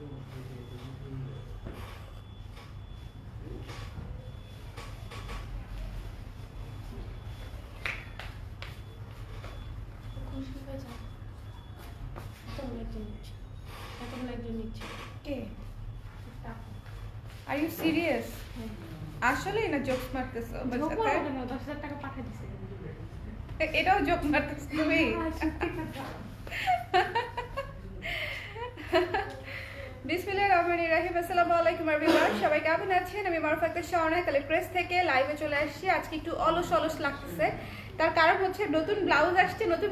Are you serious? আসলে না jokes মারতেছো আমার সাথে? 10,000 টাকা পাঠিয়ে দিছে। এটাও জোক মারতেছো তুমি? বিসমিল্লাহিররহমানিররহিম। আসসালামু আলাইকুম এভরিওয়ান, সবাই কেমন আছেন? আমি মারুফা আক্তার শাওনা কালে প্রেস থেকে লাইভে চলে আসছি। আজকে একটু অলস লাগতেছে, তার কারণ হচ্ছে নতুন ব্লাউজ আসছে। নতুন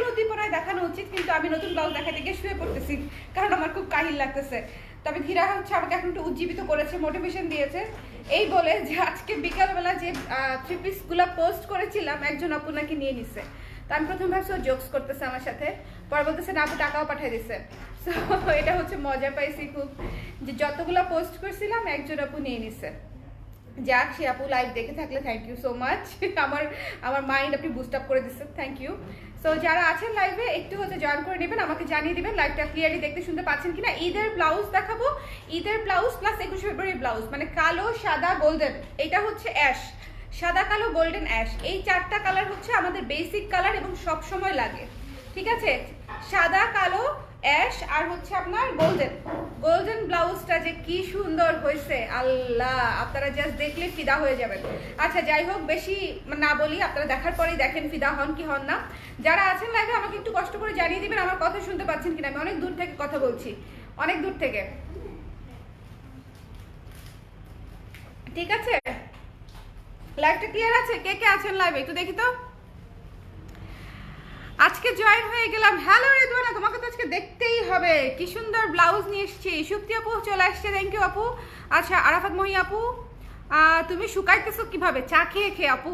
উদ্দীপনায় দেখানো উচিত, কিন্তু আমি নতুন ব্লাউজ দেখাতে গিয়ে শুয়ে পড়তেছি, কারণ আমার খুব কাহিল লাগতেছে। তবে ধীরা হচ্ছে আমাকে এখন একটু উজ্জীবিত করেছে, মোটিভেশন দিয়েছে, এই বলে যে আজকে বিকালবেলা যে 3 পিসগুলো পোস্ট করেছিলাম একজন আপু নাকি নিয়ে নিছে। তো আমি প্রথম ভাবছি ও জোকস করতেছে আমার সাথে, পরে বলতেছে না আপু টাকাও পাঠিয়ে দিছে। সো এটা হচ্ছে মজা পাইছি খুব, যে যতগুলো পোস্ট করছিলাম একজন আপু নিয়ে নিছে। যাক, সে আপু লাইভ দেখে থাকলে থ্যাংক ইউ সো মাচ, আমার মাইন্ড আপনি বুস্ট আপ করে দিচ্ছেন, থ্যাংক ইউ। সো যারা আছেন লাইভে একটু হচ্ছে জয়েন করে নেবেন, আমাকে জানিয়ে দিবেন লাইভটা ক্লিয়ারলি দেখতে শুনতে পাচ্ছেন কিনা। ঈদের ব্লাউজ দেখাবো, ঈদের ব্লাউজ প্লাস 21 ফেব্রুয়ারি ব্লাউজ, মানে কালো সাদা গোল্ডেন, এটা হচ্ছে অ্যাশ, সাদা কালো গোল্ডেন অ্যাশ, এই 4টা কালার হচ্ছে আমাদের বেসিক কালার এবং সব সময় লাগে, ঠিক আছে? সাদা কালো অ্যাশ আর হচ্ছে আপনার গোল্ডেন ব্লাউজটা যে কি সুন্দর হয়েছে, আল্লাহ আপনারা জাস্ট দেখলে ফিদা হয়ে যাবেন। আচ্ছা যাই হোক, বেশি না বলি, আপনারা দেখার পরেই দেখেন ফিদা হন কি হন না। যারা আছেন লাইভে আমাকে একটু কষ্ট করে জানিয়ে দিবেন আমার কথা শুনতে পাচ্ছেন কিনা। আমি অনেক দূর থেকে কথা বলছি, অনেক দূর থেকে, ঠিক আছে? লাইভটা ক্লিয়ার আছে? কে কে আছেন লাইভে একটু দেখি তো। আজকে জয়েন হয়ে গেলাম। হ্যালো রিদওয়ানা, তোমাকে তো আজকে দেখতেই হবে, কি সুন্দর ব্লাউজ নিয়ে এসেছি। সুপ্তি আপু চলে আসছে, থ্যাংক ইউ আপু। আচ্ছা আরাফাত মহি আপু, তুমি শুকাইতেছো কিভাবে? চা খেয়ে খেয়ে আপু,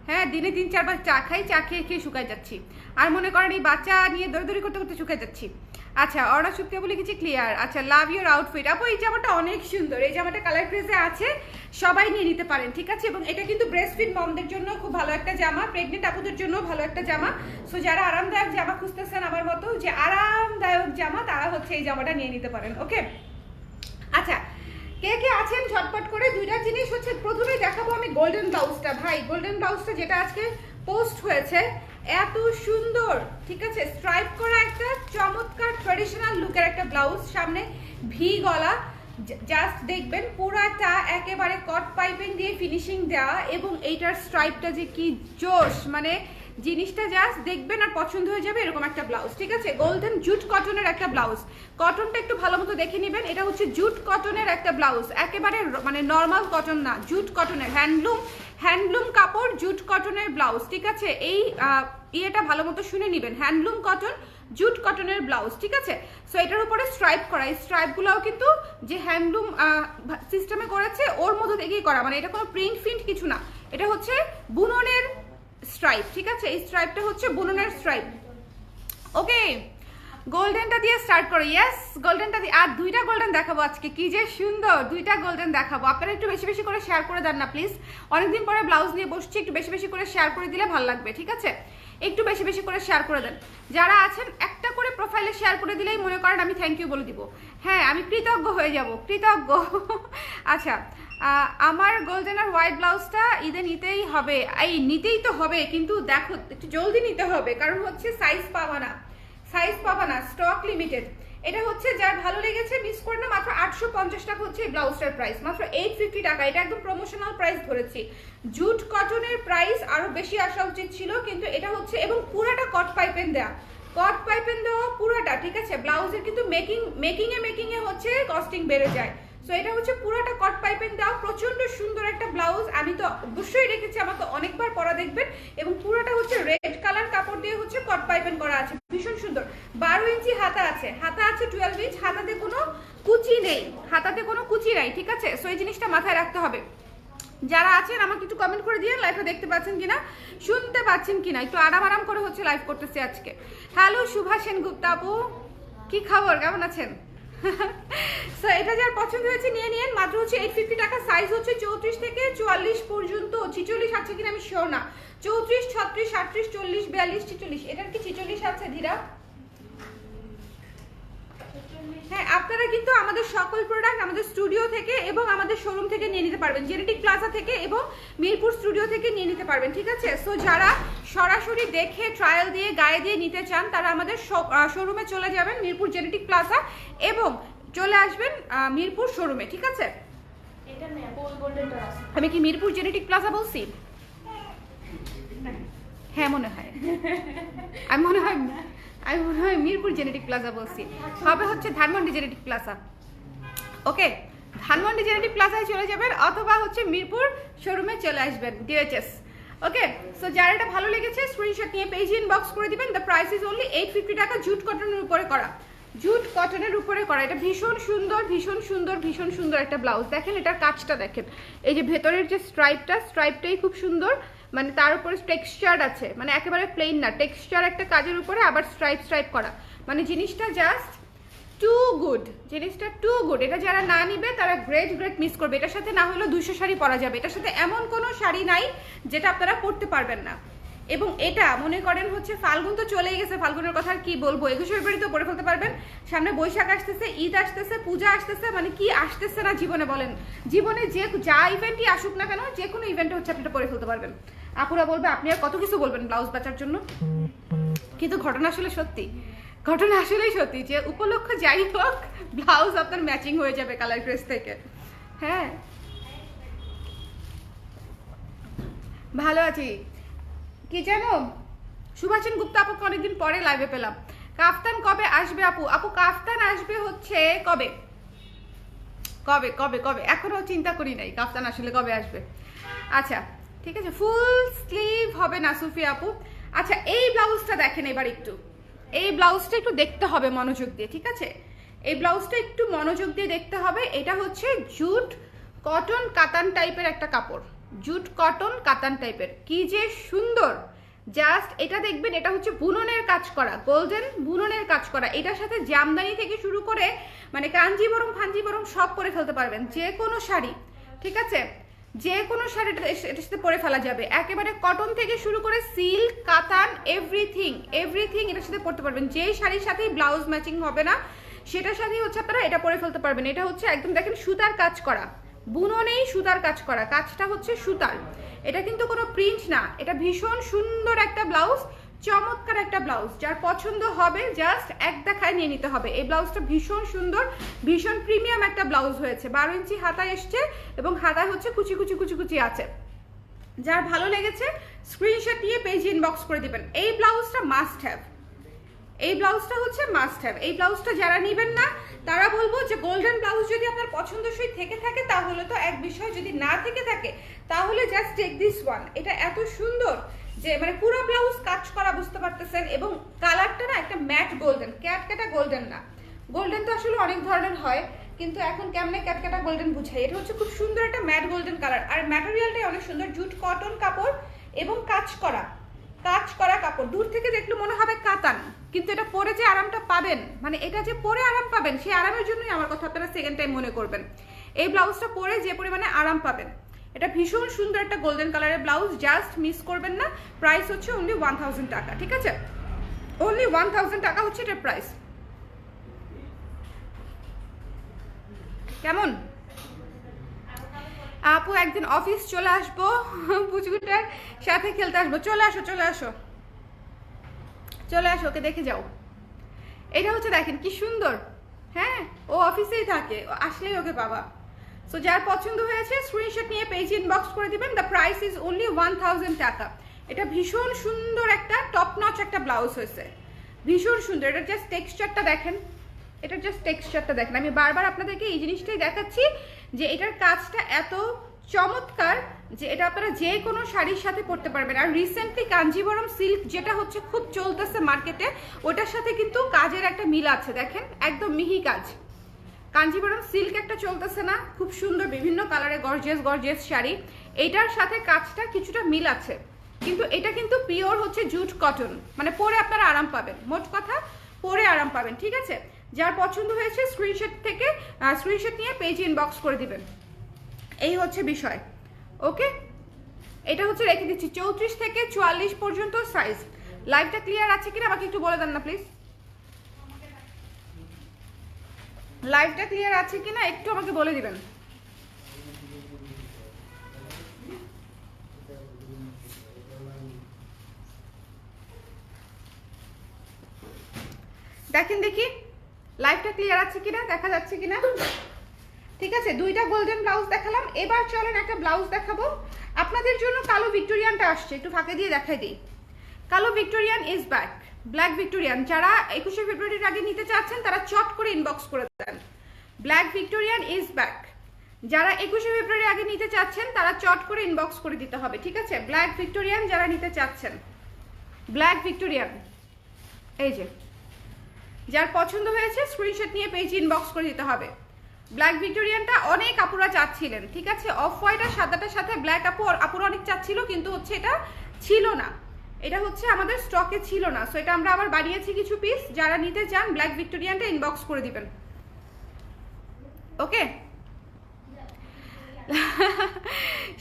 হ্যাঁ দিনে 3-4 বার চা খাই, চা খেয়ে খেয়ে শুকাই যাচ্ছি। আর মনে করেন এই বাচ্চা নিয়ে দৌড়ি করতে করতে শুকাই যাচ্ছি। আচ্ছা অর্ণা সুপ্তি আপু লিখেছি ক্লিয়ার। আচ্ছা লাভ ইউর আউটফিট আপু, এই জামাটা অনেক সুন্দর, এই জামাটা কালার ক্রেজে আছে, সবাই নিয়ে নিতে পারেন, ঠিক আছে? এবং এটা কিন্তু ব্রেস্টফিড মমদের জন্য খুব ভালো একটা জামা, প্রেগনেন্ট আপুদের জন্য ভালো একটা জামা। সো যারা আরামদায়ক জামা খুঁজতেছেন আমার মতো, যে আরামদায়ক জামা, তারা হচ্ছে এই জামাটা নিয়ে নিতে পারেন, ওকে? আচ্ছা কে কে আছেন ঝটপট করে। দুইটা জিনিস হচ্ছে, প্রথমেই দেখাবো আমি গোল্ডেন ব্লাউজটা। ভাই গোল্ডেন ব্লাউজটা যেটা আজকে পোস্ট হয়েছে এত সুন্দর, ঠিক আছে? স্ট্রাইপ করা একটা চমৎকার ট্র্যাডিশনাল লুকের একটা ব্লাউজ, সামনে ভি গলা, জাস্ট দেখবেন পুরাটা একেবারে কট পাইপিং দিয়ে ফিনিশিং দেওয়া, এবং এইটার স্ট্রাইপটা যে কি জোশ, মানে জিনিসটা জাস্ট দেখবেন আর পছন্দ হয়ে যাবে, এরকম একটা ব্লাউজ, ঠিক আছে? গোল্ডেন জুট কটনের একটা ব্লাউজ, কটনটা একটু ভালো মতো দেখে নেবেন। এটা হচ্ছে জুট কটনের একটা ব্লাউজ, একেবারে মানে নর্মাল কটন না, জুট কটনের, হ্যান্ডলুম কাপড়, জুট কটনের ব্লাউজ, ঠিক আছে? এই ইয়েটা ভালো মতো শুনে নেবেন, হ্যান্ডলুম কটন জুট কটনের ব্লাউজ, ঠিক আছে? সো এটার উপরে স্ট্রাইপ করা, এই স্ট্রাইপগুলোও কিন্তু যে হ্যান্ডলুম সিস্টেমে করেছে ওর মধ্যে থেকেই করা, মানে এটা কোনো প্রিন্ট কিছু না, এটা হচ্ছে বুননের স্ট্রাইপ, ঠিক আছে? এই স্ট্রাইপটা হচ্ছে বুননের স্ট্রাইপ, ওকে? গোল্ডেনটা দিয়ে স্টার্ট করো, ইয়েস গোল্ডেনটা দিয়ে। আর দুইটা গোল্ডেন দেখাবো আজকে, কি যে সুন্দর, দুইটা গোল্ডেন দেখাবো। আপনারা একটু বেশি বেশি করে শেয়ার করে দেন না প্লিজ, অনেকদিন পরে ব্লাউজ নিয়ে বসছি, একটু বেশি বেশি করে শেয়ার করে দিলে ভালো লাগবে, ঠিক আছে? একটু বেশি বেশি করে শেয়ার করে দেন। যারা আছেন একটা করে প্রোফাইলে শেয়ার করে দিলেই মনে করেন আমি থ্যাংক ইউ বলে দিব, হ্যাঁ আমি কৃতজ্ঞ হয়ে যাব, কৃতজ্ঞ। আচ্ছা আমার গোল্ডেন আর হোয়াইট ব্লাউজটা ঈদে নিতেই হবে, এই নিতেই তো হবে, কিন্তু দেখো একটু জলদি নিতে হবে, কারণ হচ্ছে সাইজ পাবা না, স্টক লিমিটেড। এটা হচ্ছে যার ভালো লেগেছে মিস করে না, মাত্র 850 টাকা হচ্ছে এই ব্লাউজটার প্রাইস, মাত্র 850 টাকা। এটা একদম প্রমোশনাল প্রাইস ধরেছি। জুট কটনের প্রাইস আরো বেশি আসা উচিত ছিল, কিন্তু এটা হচ্ছে, এবং পুরাটা কট পাইপেন দেওয়া পুরাটা, ঠিক আছে? ব্লাউজের কিন্তু মেকিং এ হচ্ছে কস্টিং বেড়ে যায়। সো এটা হচ্ছে পুরাটা কট পাইপেন দেওয়া, প্রচন্ড সুন্দর একটা ব্লাউজ। আমি তো অবশ্যই রেখেছি, আমাকে অনেকবার পরা দেখবেন, এবং পুরাটা হচ্ছে রেড কালার কাপড় দিয়ে হচ্ছে কট পাইপেন করা আছে, ভীষণ সুন্দর। 12 ইঞ্চি হাতা আছে 12 ইঞ্চ, হাতাতে কোনো কুচি নেই, ঠিক আছে? সো এই জিনিসটা মাথায় রাখতে হবে। যারা আছেন আমাকে একটু কমেন্ট করে দিয়ে লাইভটা দেখতে পাচ্ছেন কিনা, শুনতে পাচ্ছেন কিনা, একটু আরাম করে হচ্ছে লাইভ করতেছি আজকে। হ্যালো শুভা সেনগুপ্তা আপু, কি খবর, কেমন আছেন? সো এটা যার পছন্দ হয়েছে নিয়ে নিন, মাত্র হচ্ছে 850 টাকা। সাইজ হচ্ছে 34 থেকে 44 পর্যন্ত, 46 আছে কিনা আমি শিওর না, 34, 36, 38, 40, 42, 46, এটার কি 46 আছে ধীরা? হ্যাঁ, আপনারা কিন্তু আমাদের সকল প্রোডাক্ট আমাদের স্টুডিও থেকে এবং আমাদের শোরুম থেকে নিয়ে নিতে পারবেন, জেনেটিক প্লাজা থেকে এবং মিরপুর স্টুডিও থেকে নিয়ে নিতে পারবেন, ঠিক আছে? সো যারা সরাসরি দেখে ট্রায়াল দিয়ে গায়ে দিয়ে নিতে চান তারা আমাদের শোরুমে চলে যাবেন, মিরপুর জেনেটিক প্লাজা, এবং চলে আসবেন মিরপুর শোরুমে, ঠিক আছে? আমি কি মিরপুর জেনেটিক প্লাজা বলছি? হ্যাঁ মনে হয়, আমি মনে হয় মিরপুর জেনেটিক প্লাজা বলছি, হবে হচ্ছে ধানমন্ডি জেনেটিক প্লাজা। ওকে, ধানমন্ডি জেনেটিক প্লাজায় চলে যাবেন অথবা হচ্ছে মিরপুর শোরুমে চলে আসবেন, ডিএইচএস। ওকে, সো যার এটা ভালো লেগেছে স্ক্রিনশট নিয়ে পেজে ইনবক্স করে দিবেন। দ্য প্রাইস ইজ অনলি 850 টাকা, জুট কটনের উপরে করা, জুট কটনের উপরে করা। এটা ভীষণ সুন্দর ভীষণ সুন্দর ভীষণ সুন্দর একটা ব্লাউজ। দেখেন এটার কাজটা দেখেন, এই যে ভেতরের যে স্ট্রাইপটাই খুব সুন্দর, মানে তার উপরে টেক্সচার আছে, মানে একেবারে প্লেন না, টেক্সচার একটা কাজের উপরে আবার স্ট্রাইপ করা, মানে জিনিসটা জাস্ট টু গুড, জিনিসটা টু গুড। এটা যারা না নিবে তারা গ্রেট মিস করবে। এটার সাথে না হলেও 200 শাড়ি পরা যাবে, এটার সাথে এমন কোনো শাড়ি নাই যেটা আপনারা পরতে পারবেন না। এবং এটা মনে করেন হচ্ছে ফাল্গুন তো চলেই গেছে, ফাল্গুনের কথা আর কি বলবো, 21 ফেব্রুয়ারি তো পরে ফেলতে পারবেন, সামনে বৈশাখ আসতেছে, ঈদ আসতেছে, পূজা আসতেছে, মানে কি আসতেছে না জীবনে বলেন, জীবনে যা ইভেন্টই আসুক না কেন, যে কোনো ইভেন্টে হচ্ছে আপনি এটা পরে ফেলতে পারবেন। আপুরা বলবে আপনি আর কত কিছু বলবেন ব্লাউজ বাঁচার জন্য, কিন্তু ঘটনা আসলে সত্যি, ঘটনা আসলেই সত্যি যে উপলক্ষ যাই হোক ব্লাউজ আপনার ম্যাচিং হয়ে যাবে কালার ড্রেস থেকে। হ্যাঁ ভালো আছি। কি জানো, সুভাষিন গুপ্তা আপুকে অনেকদিন পরে লাইভে পেলাম। কাফতান কবে আসবে আপু? আপু কাফতান আসবে হচ্ছে কবে কবে কবে কবে এখনো চিন্তা করি নাই কাফতান আসলে কবে আসবে। আচ্ছা ঠিক আছে, ফুল স্লিভ হবে না সুফিয়া আপু। আচ্ছা এই ব্লাউজটা দেখেন এবার একটু, এই ব্লাউজটা একটু দেখতে হবে মনোযোগ দিয়ে, ঠিক আছে? এই ব্লাউজটা একটু মনোযোগ দিয়ে দেখতে হবে। এটা হচ্ছে জুট কটন কাতান টাইপের একটা কাপড়, জুট কটন কাতান টাইপের, কি যে সুন্দর জাস্ট। এটা দেখবেন এটা হচ্ছে বুননের কাজ করা, গোল্ডেন বুননের কাজ করা। এটার সাথে জামদানি থেকে শুরু করে মানে কাঞ্জিবরম ফাঞ্জিবরম সব পরে ফেলতে পারবেন, যে কোনো শাড়ি, ঠিক আছে? যে কোনো শাড়িটা এটার সাথে পরে ফেলা যাবে, একেবারে কটন থেকে শুরু করে সিল্ক কাতান এভরিথিং এটার সাথে পরতে পারবেন। যেই শাড়ির সাথেই ব্লাউজ ম্যাচিং হবে না সেটার সাথেই হচ্ছে আপনারা এটা পরে ফেলতে পারবেন। এটা হচ্ছে একদম দেখেন সুতার কাজ করা, বুননেই সুতার কাজ করা, কাজটা হচ্ছে সুতার, এটা কিন্তু কোনো প্রিন্ট না। এটা ভীষণ সুন্দর একটা ব্লাউজ, চমৎকার একটা ব্লাউজ, যার পছন্দ হবে জাস্ট এক দেখায় নিয়ে নিতে হবে। এই ব্লাউজটা ভীষণ সুন্দর, ভীষণ প্রিমিয়াম একটা ব্লাউজ হয়েছে। 12 ইঞ্চি হাতা এসছে এবং হাতায় হচ্ছে কুচি কুচি কুচি কুচি আছে। যার ভালো লেগেছে স্ক্রিনশট নিয়ে পেজে ইনবক্স করে দিবেন। এই ব্লাউজটা মাস্ট হ্যাভ, এই ব্লাউজটা হচ্ছে মাস্ট হ্যাভ। এই ব্লাউজটা যারা নেবেন না তারা বলবো যে গোল্ডেন ব্লাউজ যদি আপনার পছন্দসই থেকে থাকে তাহলে তো এক বিষয়, যদি না থেকে থাকে তাহলে জাস্ট টেক দিস ওয়ান। এটা এত সুন্দর যে মানে পুরো ব্লাউজ কাজ করা, বুঝতে পারতেছেন, এবং কালারটা না একটা ম্যাট গোল্ডেন, ক্যাটকাটা গোল্ডেন না। গোল্ডেন তো আসলে অনেক ধরনের হয়, কিন্তু এখন কেমনে ক্যাটকাটা গোল্ডেন বুঝাই, এটা হচ্ছে খুব সুন্দর একটা ম্যাট গোল্ডেন কালার। আর ম্যাটেরিয়ালটাই অনেক সুন্দর, জুট কটন কাপড় এবং কাজ করা কাপড়। দূর থেকে দেখলে মনে হবে কাতান, কিন্তু এটা পরে যে আরামটা পাবেন, মানে এটা যে পরে আরাম পাবেন সেই আরামের জন্যই আমার কথা আপনারা সেকেন্ড টাইম মনে করবেন। এই ব্লাউজটা পরে যে পরিমাণে আরাম পাবেন, এটা ভীষণ সুন্দর একটা গোল্ডেন কালারের ব্লাউজ, জাস্ট মিস করবেন না। প্রাইস হচ্ছে অনলি 1000 টাকা, ঠিক আছে? অনলি 1000 টাকা হচ্ছে এটার প্রাইস। কেমন আপু? একদিন অফিস চলে আসবো, পুচকুটার সাথে খেলতে আসবো। চলে আসো চলে আসো চলে আসো, ওকে দেখে যাও। এটা হচ্ছে দেখেন কি সুন্দর, হ্যাঁ ও অফিসেই থাকে, আসলেই ওকে পাবা। সো যার পছন্দ হয়েছে স্ক্রিনশট নিয়ে পেজে ইনবক্স করে দিবেন। দ্য প্রাইস ইজ অনলি 1000 টাকা। এটা ভীষণ সুন্দর একটা টপ নচ একটা ব্লাউজ হয়েছে, ভীষণ সুন্দর। এটার জাস্ট টেক্সচারটা দেখেন, এটার জাস্ট টেক্সচারটা দেখেন। আমি বারবার আপনাদেরকে এই জিনিসটাই দেখাচ্ছি যে এটার কাজটা এত চমৎকার যে এটা আপনারা যে কোনো শাড়ির সাথে পরতে পারবেন। আর রিসেন্টলি কাঞ্জিবরম সিল্ক যেটা হচ্ছে খুব চলতেছে মার্কেটে, ওটার সাথে কিন্তু কাজের একটা মিল আছে, দেখেন একদম মিহি কাজ। কাঞ্জিবরম সিল্ক একটা চলতেছে না, খুব সুন্দর বিভিন্ন কালারে গর্জিয়াস শাড়ি, এইটার সাথে কাজটা কিছুটা মিল আছে, কিন্তু এটা কিন্তু পিওর হচ্ছে জুট কটন, মানে পরে আপনারা আরাম পাবেন, মোট কথা পরে আরাম পাবেন, ঠিক আছে? যার পছন্দ হয়েছে স্ক্রিনশট নিয়ে পেজে ইনবক্স করে দিবেন। এই হচ্ছে বিষয়, ওকে? এটা হচ্ছে রেখে দিচ্ছি 34 থেকে 44 পর্যন্ত সাইজ। লাইভটা ক্লিয়ার আছে কিনা আমাকে একটু বলে দেন না প্লিজ। লাইভটা ক্লিয়ার আছে কিনা একটু আমাকে বলে দিবেন। দেখেন দেখি লাইভটা ক্লিয়ার আছে কিনা, দেখা যাচ্ছে কিনা। ঠিক আছে, দুইটা গোল্ডেন ব্লাউজ দেখালাম, এবার চলেন একটা ব্লাউজ দেখাবো আপনাদের জন্য। কালো ভিক্টোরিয়ানটা আসছে, একটু ফাঁকে দিয়ে দেখাই দিই। কালো Victorian is back, black Victorian. যারা 21শে ফেব্রুয়ারির আগে নিতে চাচ্ছেন তারা চট করে ইনবক্স করে দেন। Black Victorian is back. যারা 21শে ফেব্রুয়ারির আগে নিতে চাচ্ছেন তারা চট করে ইনবক্স করে দিতে হবে, ঠিক আছে। ব্ল্যাক ভিক্টোরিয়ান যারা নিতে চাচ্ছেন, ব্ল্যাক ভিক্টোরিয়ান, এই যে যার পছন্দ হয়েছে স্ক্রিনশট নিয়ে পেজে ইনবক্স করে দিতে হবে। ব্ল্যাক ভিক্টোরিয়ানটা অনেক আপুরা চাচ্ছিলেন, ঠিক আছে। অফ হোয়াইট আর সাদাটার সাথে ব্ল্যাক আপুরা অনেক চাচ্ছিল, কিন্তু হচ্ছে এটা ছিল না, এটা হচ্ছে আমাদের স্টকে ছিল না। সো এটা আমরা আবার বানিয়েছি কিছু পিস। যারা নিতে চান ব্ল্যাক ভিক্টোরিয়ানটা ইনবক্স করে দিবেন, ওকে।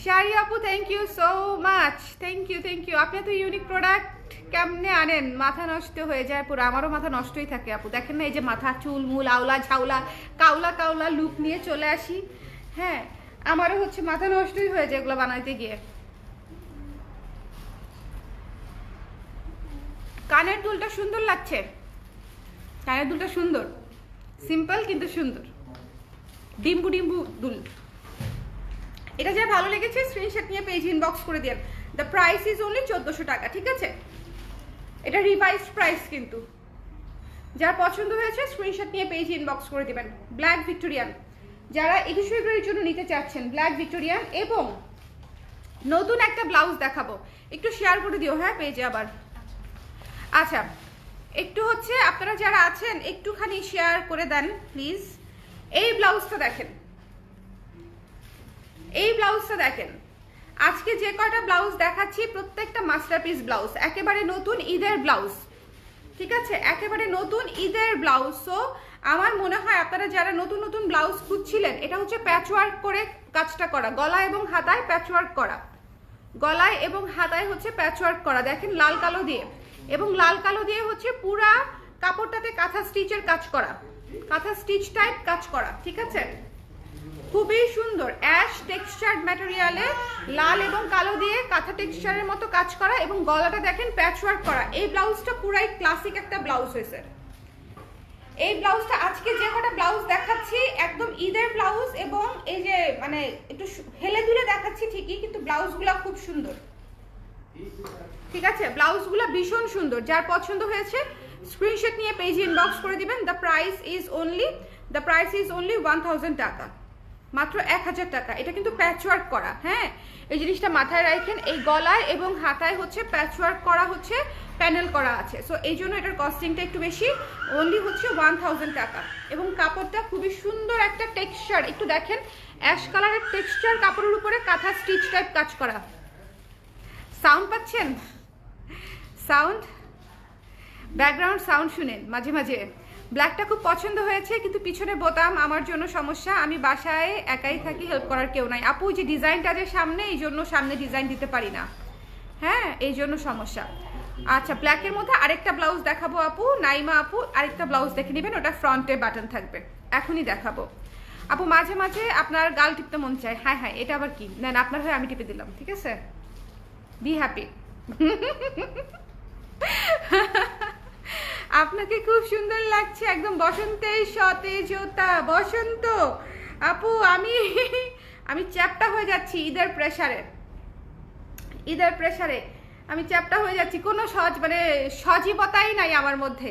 শাড়ি আপু thank you so much, thank you thank you. আপনি তো ইউনিক প্রোডাক্ট কেমনে আনেন, মাথা নষ্ট হয়ে যায় পুরো। আমারও মাথা নষ্টই থাকে আপু, দেখেন না এই যে মাথা চুল মুল আওলা ঝাউলা কাউলা কাউলা লুক নিয়ে চলে আসি। হ্যাঁ, আমারও হচ্ছে মাথা নষ্টই হয়ে যায় এগুলো বানাইতে গিয়ে। কানের দুলটা সুন্দর লাগছে, কানের দুলটা সুন্দর, সিম্পল কিন্তু সুন্দর, ডিম্বু ডিম্বু দুল। এটা যা ভালো লেগেছে স্ক্রিনশট নিয়ে পেজ ইনবক্স করে দিন। দ্য প্রাইস ইজ অনলি 1400 টাকা, ঠিক আছে। এটা রিভাইসড প্রাইস কিন্তু। যার পছন্দ হয়েছে স্ক্রিনশট নিয়ে পেজ ইনবক্স করে দিবেন। ব্ল্যাক ভিক্টোরিয়ান যারা 21 ফেব্রুয়ারির জন্য নিতে চাচ্ছেন, ব্ল্যাক ভিক্টোরিয়ান। এবং নতুন একটা ব্লাউজ দেখাবো, একটু শেয়ার করে দিও হ্যাঁ পেজে আবার। আচ্ছা, একটু হচ্ছে আপনারা যারা আছেন একটুখানি শেয়ার করে দেন প্লিজ। এই ব্লাউজটা দেখেন, এই ব্লাউজটা দেখেন। আজকে যে কয়টা ব্লাউজ দেখাচ্ছি প্রত্যেকটা মাস্টারপিস ব্লাউজ, একেবারে নতুন ঈদের ব্লাউজ, ঠিক আছে, একেবারে নতুন ঈদের ব্লাউজ। সো আমার মনে হয় আপনারা যারা নতুন নতুন ব্লাউজ খুঁজছিলেন, এটা হচ্ছে প্যাচওয়ার্ক করে কাজটা করা, গলায় এবং হাতায় প্যাচওয়ার্ক করা, গলায় এবং হাতায় হচ্ছে প্যাচওয়ার্ক করা। দেখেন লাল কালো দিয়ে, এবং লাল কালো দিয়ে হচ্ছে পুরা কাপড়টাতে কাঁথা স্টিচের কাজ করা, কাঁথা স্টিচ টাইপ কাজ করা, ঠিক আছে। খুবই সুন্দর অ্যাশ টেক্সচার ম্যাটেরিয়ালে লাল এবং কালো দিয়ে কাঁথা টেক্সচারের মতো কাজ করা, এবং গলাটা দেখেন প্যাচওয়ার্ক করা। এই ব্লাউজটা পুরাই ক্লাসিক একটা ব্লাউজ হয়েছে। এই ব্লাউজটা আজকে যে কটা ব্লাউজ দেখাচ্ছি একদম ঈদের ব্লাউজ, এবং এই যে মানে একটু হেলে দুলে দেখাচ্ছি ঠিকই, কিন্তু ব্লাউজগুলো খুব সুন্দর, ঠিক আছে। ব্লাউজগুলো ভীষণ সুন্দর। যার পছন্দ হয়েছে স্ক্রিনশট নিয়ে পেজ ইনবক্স করে দিবেন। দ্য প্রাইস ইজ অনলি 1000 টাকা, মাত্র 1000 টাকা। এটা কিন্তু প্যাচওয়ার্ক করা, হ্যাঁ, এই জিনিসটা মাথায় রাখেন। এই গলায় এবং হাতায় হচ্ছে প্যাচওয়ার্ক করা, হচ্ছে প্যানেল করা আছে। সো এই জন্য এটার কস্টিংটা একটু বেশি, অনলি হচ্ছে 1000 টাকা। এবং কাপড়টা খুবই সুন্দর একটা টেক্সচার, একটু দেখেন অ্যাশ কালারের টেক্সচার কাপড়ের উপরে কাঁথা স্টিচ টাইপ কাজ করা। সাউন্ড পাচ্ছেন? সাউন্ড, ব্যাকগ্রাউন্ড সাউন্ড শুনেন মাঝে মাঝে। ব্ল্যাকটা খুব পছন্দ হয়েছে, কিন্তু পিছনে বোতাম আমার জন্য সমস্যা। আমি বাসায় একাই থাকি, হেল্প করার কেউ নাই। আপু যে ডিজাইনটা যে সামনে, এই জন্য সামনে ডিজাইন দিতে পারি না, হ্যাঁ, এই জন্য সমস্যা। আচ্ছা, ব্ল্যাকের মধ্যে আরেকটা ব্লাউজ দেখাবো আপু, নাইমা আপু আরেকটা ব্লাউজ দেখে নেবেন, ওটা ফ্রন্টে বাটন থাকবে, এখনই দেখাবো। আপু মাঝে মাঝে আপনার গাল টিপতে মন চায়, হ্যাঁ হ্যাঁ, এটা আবার কি, না আপনার হয়ে আমি টিপে দিলাম, ঠিক আছে, বি হ্যাপি। আপনাকে খুব সুন্দর লাগছে, একদম বসন্তের সতেজতা, বসন্ত। আপু আমি চ্যাপটা হয়ে যাচ্ছি ঈদের প্রেসারে, ঈদের প্রেসারে আমি চ্যাপটা হয়ে যাচ্ছি, কোনো সজীবতাই নাই আমার মধ্যে।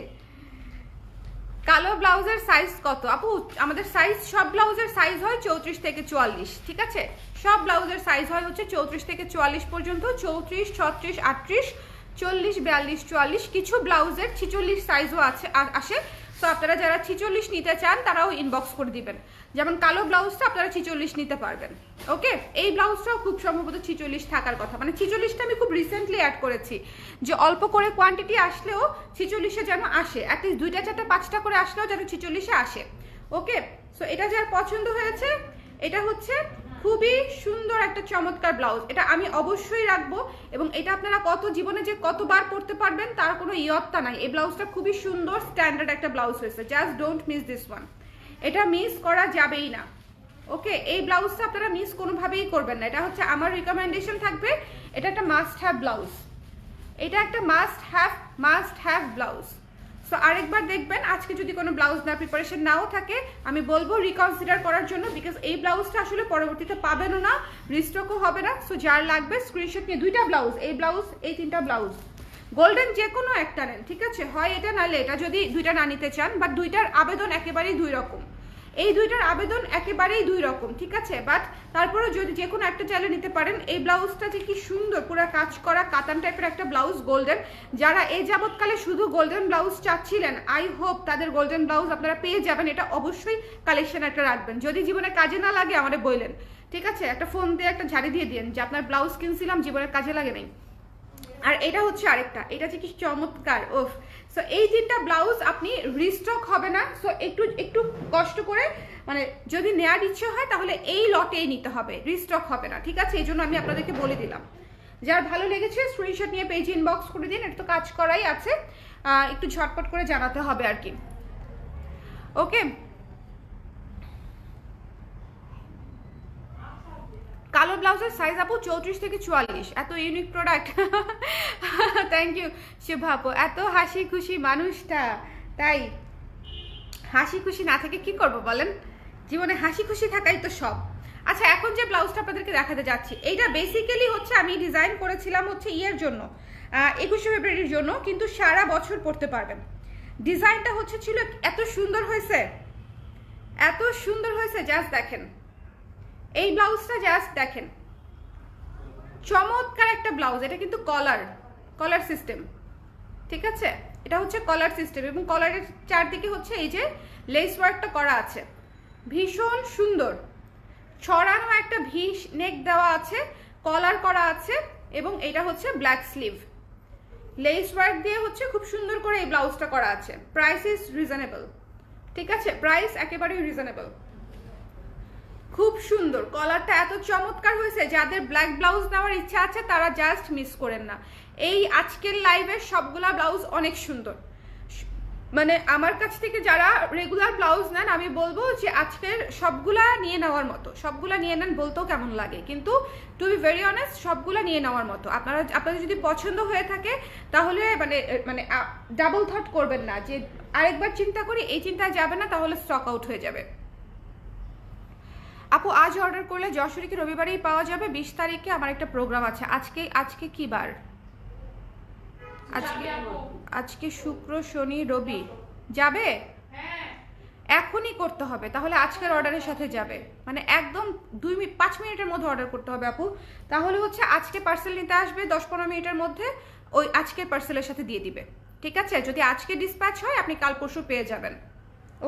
কালো ব্লাউজের সাইজ কত আপু? আমাদের সাইজ, সব ব্লাউজের সাইজ হয় 34 থেকে 44, ঠিক আছে। সব ব্লাউজের সাইজ হয় হচ্ছে 34 থেকে 44 পর্যন্ত, 34, 36, 38, 40, 42, 44, কিছু ব্লাউজের 46 সাইজও আসে। সো আপনারা যারা 46 নিতে চান তারাও ইনবক্স করে দিবেন। যেমন কালো ব্লাউজটা আপনারা 46 নিতে পারবেন, ওকে। এই ব্লাউজটাও খুব সম্ভবত 46 থাকার কথা, মানে 46টা আমি খুব রিসেন্টলি অ্যাড করেছি, যে অল্প করে কোয়ান্টিটি আসলেও 46-এ যেন আসে, অ্যাটলিস্ট 2টা 4টা 5টা করে আসলেও যেন 46-এ আসে, ওকে। সো এটা যার পছন্দ হয়েছে, এটা হচ্ছে খুবই সুন্দর একটা চমৎকার ব্লাউজ, এটা আমি অবশ্যই রাখবো। এবং এটা আপনারা কত জীবনে যে কতবার পরতে পারবেন তার কোনো ইয়ত্তা নাই। এই ব্লাউজটা খুবই সুন্দর স্ট্যান্ডার্ড একটা ব্লাউজ হয়েছে, just don't miss this one. এটা মিস করা যাবেই না। ওকে, এই ব্লাউজটা আপনারা মিস কোনোভাবেই করবেন না, এটা হচ্ছে আমার রিকমেন্ডেশন থাকবে। এটা একটা মাস্ট হ্যাভ ব্লাউজ, এটা একটা মাস্ট হ্যাভ ব্লাউজ। সো আরেকবার দেখবেন, আজকে যদি কোনো ব্লাউজ না প্রিপারেশন নাও থাকে আমি বলবো রিকনসিডার করার জন্য, বিকজ এই ব্লাউজটা আসলে পরবর্তীতে পাবেনও না, রিস্টকও হবে না। সো যার লাগবে স্ক্রিনশট নিয়ে, দুইটা ব্লাউজ, এই ব্লাউজ, এই তিনটা ব্লাউজ, গোল্ডেন যে কোনো একটা নেন, ঠিক আছে? হয় এটা নাহলে এটা, যদি দুইটা না নিতে চান। বাট দুইটার আবেদন একেবারেই দুই রকম, এই দুইটার আবেদন একেবারেই দুই রকম, ঠিক আছে? বাট তারপরে যদি যে কোনো একটা চাইলে নিতে পারেন। এই ব্লাউজটা যে কি সুন্দর, পুরো কাজ করা কাতান টাইপের একটা ব্লাউজ, গোল্ডেন। যারা এই যাবৎকালে শুধু গোল্ডেন ব্লাউজ চাচ্ছিলেন, আই হোপ তাদের গোল্ডেন ব্লাউজ আপনারা পেয়ে যাবেন। এটা অবশ্যই কালেকশন একটা রাখবেন, যদি জীবনে কাজে না লাগে আমাদের বললেন, ঠিক আছে? একটা ফোন দিয়ে একটা ঝাড়ি দিয়ে দিন যে আপনার ব্লাউজ কিনছিলাম, জীবনের কাজে লাগে নাই। আর এটা হচ্ছে আরেকটা, এটা যে কি চমৎকার, ওফ। সো এই তিনটা ব্লাউজ আপনি রিস্টক হবে না। সো একটু কষ্ট করে, মানে যদি নেওয়ার ইচ্ছে হয় তাহলে এই লটেই নিতে হবে, রিস্টক হবে না, ঠিক আছে? এই জন্য আমি আপনাদেরকে বলে দিলাম। যার ভালো লেগেছে স্ক্রিনশট নিয়ে পেজ ইনবক্স করে দিন, এটা তো কাজ করাই আছে, একটু ঝটপট করে জানাতে হবে আর কি। ওকে, কালো ব্লাউজের সাইজ আপু 34 থেকে 44। এত ইউনিক প্রোডাক্ট, থ্যাংক ইউ শুভ আপু। এত হাসি খুশি মানুষটা, তাই হাসি খুশি না থেকে কি করব বলেন? জীবনে হাসি খুশি থাকাই তো সব। আচ্ছা, এখন যে ব্লাউজটা আপনাদেরকে দেখাতে যাচ্ছি, এইটা বেসিক্যালি হচ্ছে আমি ডিজাইন করেছিলাম হচ্ছে ইয়ের জন্য, 21শে ফেব্রুয়ারির জন্য, কিন্তু সারা বছর পরতে পারবেন। ডিজাইনটা হচ্ছে ছিল এত সুন্দর হয়েছে, এত সুন্দর হয়েছে, জাস্ট দেখেন এই ব্লাউজটা, জাস্ট দেখেন, চমৎকার একটা ব্লাউজ। এটা কিন্তু কলার সিস্টেম, ঠিক আছে? এটা হচ্ছে কলার সিস্টেম, এবং কলারের চারদিকে হচ্ছে এই যে লেস ওয়ার্কটা করা আছে, ভীষণ সুন্দর। ছড়ানো একটা ভিস নেক দেওয়া আছে, কলার করা আছে, এবং এটা হচ্ছে ব্ল্যাক স্লিভ, লেস ওয়ার্ক দিয়ে হচ্ছে খুব সুন্দর করে এই ব্লাউজটা করা আছে। প্রাইস ইজ রিজনেবল, ঠিক আছে? প্রাইস একেবারেই রিজনেবল, খুব সুন্দর। কলারটা এত চমৎকার হয়েছে, যাদের ব্ল্যাক ব্লাউজ নেওয়ার ইচ্ছা আছে তারা জাস্ট মিস করেন না। এই আজকের লাইভের সবগুলা ব্লাউজ অনেক সুন্দর, মানে আমার কাছ থেকে যারা রেগুলার ব্লাউজ নেন আমি বলবো যে আজকের সবগুলা নিয়ে নেওয়ার মতো। সবগুলা নিয়ে নেন বলতেও কেমন লাগে, কিন্তু টু বি ভেরি অনেস্ট সবগুলা নিয়ে নেওয়ার মতো। আপনাদের যদি পছন্দ হয়ে থাকে তাহলে মানে মানে ডাবল থট করবেন না যে আরেকবার চিন্তা করি, এই চিন্তায় যাবে না, তাহলে স্টক আউট হয়ে যাবে। আপু আজ অর্ডার করলে যশোরে কি রবিবারেই পাওয়া যাবে? 20 তারিখে আমার একটা প্রোগ্রাম আছে। আজকে কি বার? আজকে শুক্র, শনি, রবি। যাবে? এখনই করতে হবে, তাহলে আজকের অর্ডারের সাথে যাবে। মানে একদম 5 মিনিটের মধ্যে অর্ডার করতে হবে আপু, তাহলে হচ্ছে আজকে পার্সেল নিতে আসবে 10-15 মিনিটের মধ্যে, ওই আজকের পার্সেলের সাথে দিয়ে দিবে, ঠিক আছে? যদি আজকে ডিসপ্যাচ হয় আপনি কাল পরশু পেয়ে যাবেন।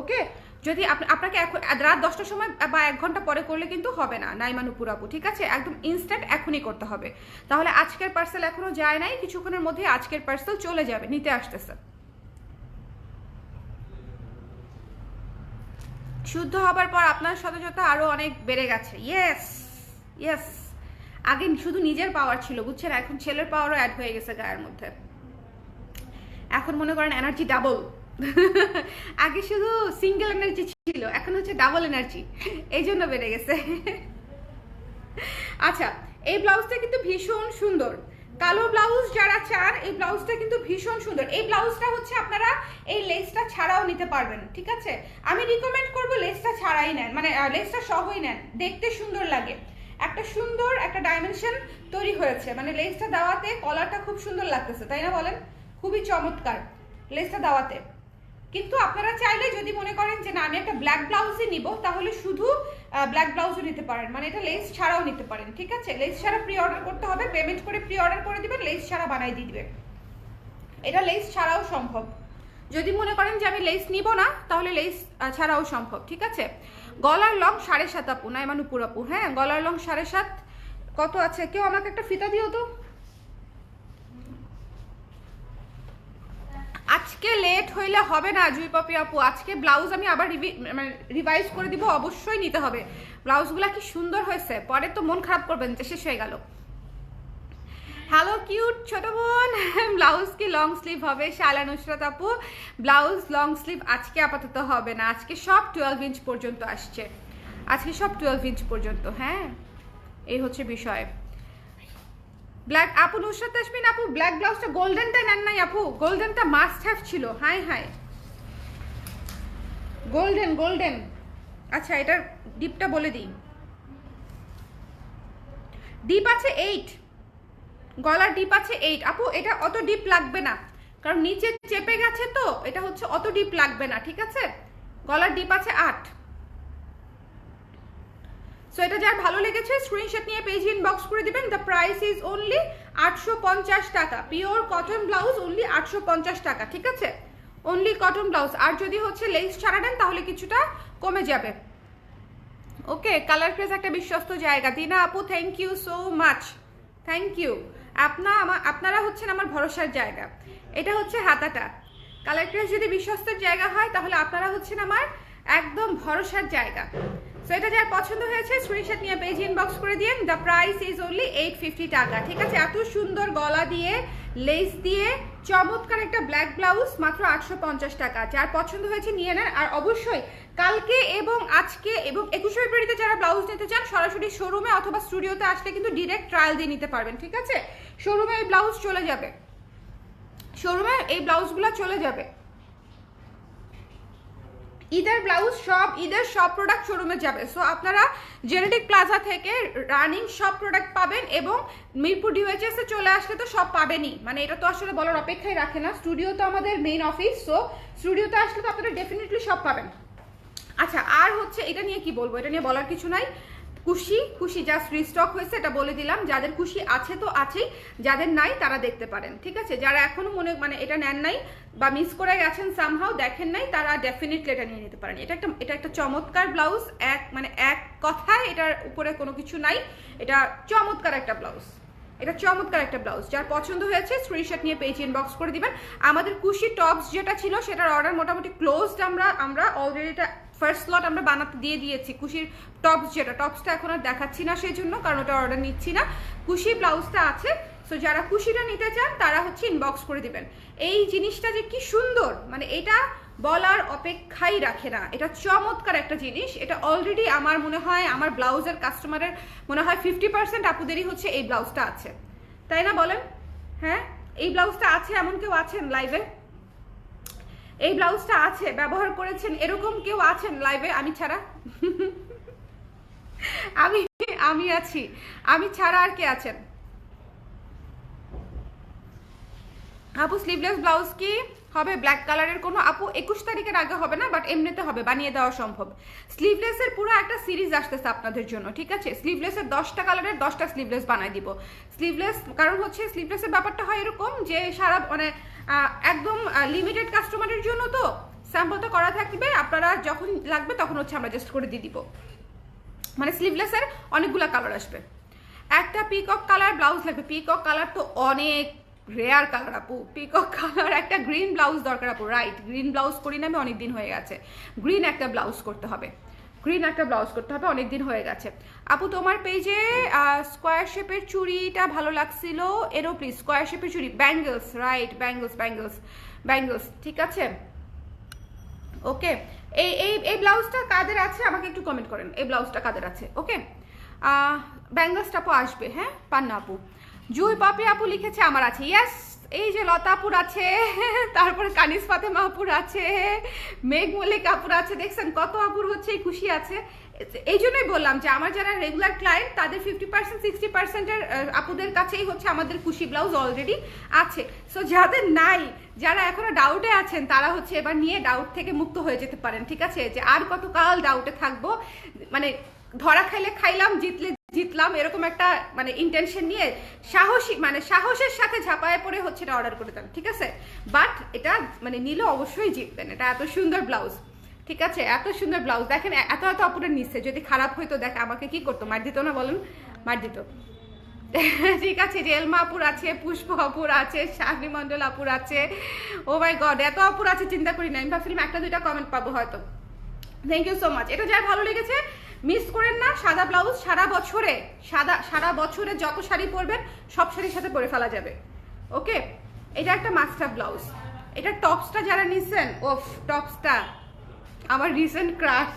ওকে, যদি আপনাকে রাত 10টার সময় বা 1 ঘন্টা পরে করলে কিন্তু হবে না নাইমানুপুর আপু, ঠিক আছে? একদম ইনস্ট্যান্ট এখনই করতে হবে। তাহলে আজকের পার্সেল এখনো যায় নাই, কিছুক্ষণের মধ্যে আজকের পার্সেল চলে যাবে, নিতে আসতেছে। শুদ্ধ হবার পর আপনার সতেজতা আরো অনেক বেড়ে গেছে। ইয়েস, আগে শুধু নিজের পাওয়ার ছিল, বুঝছেন? এখন ছেলের পাওয়ারও অ্যাড হয়ে গেছে গায়ের মধ্যে। এখন মনে করেন এনার্জি ডাবল। আগে শুধু সিঙ্গেল এনার্জি ছিল, এখন হচ্ছে ডাবল এনার্জি, এই জন্য বেড়ে গেছে। আচ্ছা, এই ব্লাউজটা কিন্তু ভীষণ সুন্দর। কালো ব্লাউজ যারা চান, এই ব্লাউজটা কিন্তু ভীষণ সুন্দর। এই ব্লাউজটা হচ্ছে আপনারা এই লেসটা ছাড়াও নিতে পারবেন, ঠিক আছে? আমি রিকমেন্ড করবো লেসটা ছাড়াই নেন, মানে লেসটা সহই নেন, দেখতে সুন্দর লাগে। একটা সুন্দর একটা ডাইমেনশন তৈরি হয়েছে, মানে লেসটা দেওয়াতে কলারটা খুব সুন্দর লাগতেছে, তাই না বলেন? খুবই চমৎকার লেসটা দেওয়াতে। কিন্তু আপনারা চাইলে যদি মনে করেন যে না আমি একটা ব্ল্যাক ব্লাউজই নিব, তাহলে শুধু ব্ল্যাক ব্লাউজও নিতে পারেন, মানে এটা লেস ছাড়াও নিতে পারেন, ঠিক আছে? লেস ছাড়া প্রি অর্ডার করতে হবে, পেমেন্ট করে প্রি অর্ডার করে দিবেন, লেস ছাড়া বানাই দিয়ে দিবে। এটা লেস ছাড়াও সম্ভব। যদি মনে করেন যে আমি লেস নিব না, তাহলে লেস ছাড়াও সম্ভব, ঠিক আছে? গলার লং 7.5 আপু, নাইমানুপুর আপু। হ্যাঁ, গলার লং 7.5 কত আছে? কেউ আমাকে একটা ফিতা দিও তো। আজকে লেট হইলে হবে না জুইপপি আপু, আজকে ব্লাউজ আমি আবার রিভাইজ করে দিব, অবশ্যই নিতে হবে। ব্লাউজগুলো কি সুন্দর হয়েছে, পরে তো মন খারাপ করবেন যে শেষ হয়ে গেল। হ্যালো কিউট ছোট বোন, ব্লাউজ কি লং স্লিভ হবে? শালা নুসরাত আপু, ব্লাউজ লং স্লিভ আজকে আপাতত হবে না, আজকে সব 12 ইঞ্চ পর্যন্ত আসছে, আজকে সব 12 ইঞ্চ পর্যন্ত। হ্যাঁ, এই হচ্ছে বিষয়। ব্ল্যাক আপু, নুসরাত তাসমিন আপু, ব্ল্যাক ব্লাউজটা গোল্ডেনটা নেন নাই আপু? গোল্ডেনটা মাস্ট হ্যাভ ছিল। High high, golden golden. আচ্ছা, এটার ডিপটা বলে দিই। ডিপ আছে 8, গলার ডিপ আছে 8 আপু। এটা অত ডিপ লাগবে না, কারণ নিচে চেপে গেছে তো, এটা হচ্ছে অত ডিপ লাগবে না, ঠিক আছে? গলার ডিপ আছে 8। সো এটা যার ভালো লেগেছে স্ক্রিনশট নিয়ে পেজ ইনবক্স করে দিবেন। দ্য প্রাইস ইজ অনলি 850 টাকা। পিওর কটন ব্লাউজ অনলি 850 টাকা, ঠিক আছে? Only cotton blouse. আর যদি হচ্ছে লেস ছাড়া দেন তাহলে কিছুটা কমে যাবে। ওকে, কালার ক্রেজ একটা বিশ্বস্ত জায়গা। দিনা আপু, thank you so much, thank you. আপনারা হচ্ছেন আমার ভরসার জায়গা। এটা হচ্ছে হাতাটা। কালার ক্রেজ যদি বিশ্বস্তের জায়গা হয় তাহলে আপনারা হচ্ছেন আমার একদম ভরসার জায়গা। সো এটা যার পছন্দ হয়েছে স্ক্রিনশট নিয়ে পেজ ইনবক্স করে দিন। দ্য প্রাইস ইজ অনলি 850 টাকা, ঠিক আছে? এত সুন্দর গলা দিয়ে লেস দিয়ে চমৎকার একটা ব্ল্যাক ব্লাউজ মাত্র 850 টাকা। যার পছন্দ হয়েছে নিয়ে নেন। আর অবশ্যই কালকে এবং আজকে এবং 21 ফেব্রুয়ারিতে যারা ব্লাউজ নিতে চান সরাসরি শোরুমে অথবা স্টুডিওতে আসলে কিন্তু ডিরেক্ট ট্রায়াল দিয়ে নিতে পারবেন, ঠিক আছে? শোরুমে এই ব্লাউজ চলে যাবে, শোরুমে এই ব্লাউজগুলো চলে যাবে। ঈদের ব্লাউজ সব, ঈদের সব প্রোডাক্ট শোরুমে যাবে। সো আপনারা জেনেটিক প্লাজা থেকে রানিং সব প্রোডাক্ট পাবেন এবং মিরপুর ডিওএইচএস এ চলে আসলে তো সব পাবেনই, মানে এটা তো আসলে বলার অপেক্ষাই রাখে না। স্টুডিও তো আমাদের মেইন অফিস, সো স্টুডিওতে আসলে তো আপনারা ডেফিনেটলি সব পাবেন। আচ্ছা, আর হচ্ছে এটা নিয়ে কি বলবো, এটা নিয়ে বলার কিছু নাই। খুশি খুশি জাস্ট রিস্টক হয়েছে, এটা বলে দিলাম। যাদের খুশি আছে তো আছেই, যাদের নাই তারা দেখতে পারেন, ঠিক আছে? যারা এখনো মানে এটা নেন নাই বা মিস করে গেছেন সামহাও, দেখেন নাই, তারা ডেফিনেটলি এটা নিয়ে নিতে পারেন। এটা একটা চমৎকার ব্লাউজ, এক কথায় এটার উপরে কোনো কিছু নাই। এটা চমৎকার একটা ব্লাউজ, এটা চমৎকার একটা ব্লাউজ। যার পছন্দ হয়েছে স্ক্রিনশট নিয়ে পেজ ইনবক্স করে দিবেন। আমাদের খুশি টপস যেটা ছিল সেটার অর্ডার মোটামুটি ক্লোজড। আমরা অলরেডি এটা ফার্স্ট লট আমরা বানাতে দিয়ে দিয়েছি। খুশির টপস যেটা, টপসটা এখন আর দেখাচ্ছি না সেই জন্য, কারণ ওটা অর্ডার নিচ্ছি না। খুশি ব্লাউজটা আছে। সো যারা খুশিটা নিতে চান তারা হচ্ছে ইনবক্স করে দিবেন। এই জিনিসটা যে কি সুন্দর, মানে এটা বলার অপেক্ষাই রাখে না। এটা চমৎকার একটা জিনিস। এটা অলরেডি আমার মনে হয় আমার ব্লাউজের কাস্টমারের মনে হয় 50% আপুদেরই হচ্ছে এই ব্লাউজটা আছে, তাই না বলেন? হ্যাঁ, এই ব্লাউজটা আছে, এমন কেউ আছেন লাইভে? এই ব্লাউজটা আছে, ব্যবহার করেছেন, এরকম কেউ আছেন লাইভে আমি ছাড়া? আমি আছি, আমি ছাড়া আর কে আছেন? আপু স্লিভলেস ব্লাউজ কি হবে ব্ল্যাক কালারের কোনো? আপু 21 তারিখের আগে হবে না, বাট এমনিতে হবে, বানিয়ে দেওয়া সম্ভব। স্লিভলেসের পুরো একটা সিরিজ আসতেছে আপনাদের জন্য, ঠিক আছে? স্লিভলেসের 10টা কালারের 10টা স্লিভলেস বানাই দিব। স্লিভলেস কারণ হচ্ছে স্লিভলেসের ব্যাপারটা হয় এরকম যে সারা মানে একদম লিমিটেড কাস্টমারের জন্য তো স্যাম্পলটা করা থাকবে, আপনারা যখন লাগবে তখন হচ্ছে আমরা জাস্ট করে দিয়ে দিব। মানে স্লিভলেসের অনেকগুলা কালার আসবে। একটা পিকক কালার ব্লাউজ লাগবে। পিকক কালার তো অনেক রেয়ার কালার আপু, পিকক কালার। একটা গ্রিন ব্লাউজ দরকার আপু, রাইট? গ্রিন ব্লাউজ করি না আমি, অনেকদিন হয়ে গেছে। গ্রিন একটা ব্লাউজ করতে হবে, গ্রিন একটা ব্লাউজ করতে হবে, অনেকদিন হয়ে গেছে। আপু তোমার পেজে স্কোয়ার শেপের চুড়িটা ভালো লাগছিল, এরও প্লিজ স্কোয়ার শেপের চুড়ি, ব্যাঙ্গলস, রাইট? ব্যাঙ্গলস, ঠিক আছে? ওকে, এই ব্লাউজটা কাদের আছে আমাকে একটু কমেন্ট করেন, এই ব্লাউজটা কাদের আছে? ওকে, ব্যাঙ্গলসটা আপু আসবে। হ্যাঁ, পান্না আপু, জুই পাপি আপু লিখেছে আমার আছে। ইয়েস, এই যে লতাপুর আছে, তারপরে কানিস ফাতেমা আপুর আছে, মেঘ মল্লিক আপুর আছে। দেখছেন কত আপুর হচ্ছে খুশি আছে। এই জন্যই বললাম যে আমার যারা রেগুলার ক্লায়েন্ট তাদের 50% 60%-এর আপুদের কাছেই হচ্ছে আমাদের খুশি ব্লাউজ অলরেডি আছে। সো যাদের নাই, যারা এখনো ডাউটে আছেন, তারা হচ্ছে এবার নিয়ে ডাউট থেকে মুক্ত হয়ে যেতে পারেন, ঠিক আছে? যে আর কতকাল ডাউটে থাকবো, মানে ধরা খাইলে খাইলাম, জিতলে জিতলাম, এরকম একটা মানে ইন্টেনশন নিয়ে সাহসী মানে সাহসের সাথে ঝাঁপায় পড়ে হচ্ছে এটা অর্ডার করে দেন, ঠিক আছে? বাট এটা মানে নিলে অবশ্যই জিতবেন। এটা এত সুন্দর ব্লাউজ, ঠিক আছে? এত সুন্দর ব্লাউজ দেখেন, এত আপুরের নিচ্ছে। যদি খারাপ হইতো দেখ আমাকে কি করতো, মার দিত না বলেন? মার দিত। ঠিক আছে, যে এলমা আপুর আছে, পুষ্প আপুর আছে, শাহরি মন্ডল আপুর আছে। ও মাই গড, এত আপুর আছে, চিন্তা করি না। আমি ভাবছিলাম 1-2টা কমেন্ট পাবো হয়তো। Thank you so much. এটা যার ভালো লেগেছে মিস করেন না। সাদা ব্লাউজ সারা বছরে যত শাড়ি পরবেন সব শাড়ির সাথে পরে ফেলা যাবে। ওকে, এটা একটা মাস্টার ব্লাউজ। এটা টপসটা যারা নিচ্ছেন, ওফ টপসটা আমার রিসেন্ট ক্রাশ।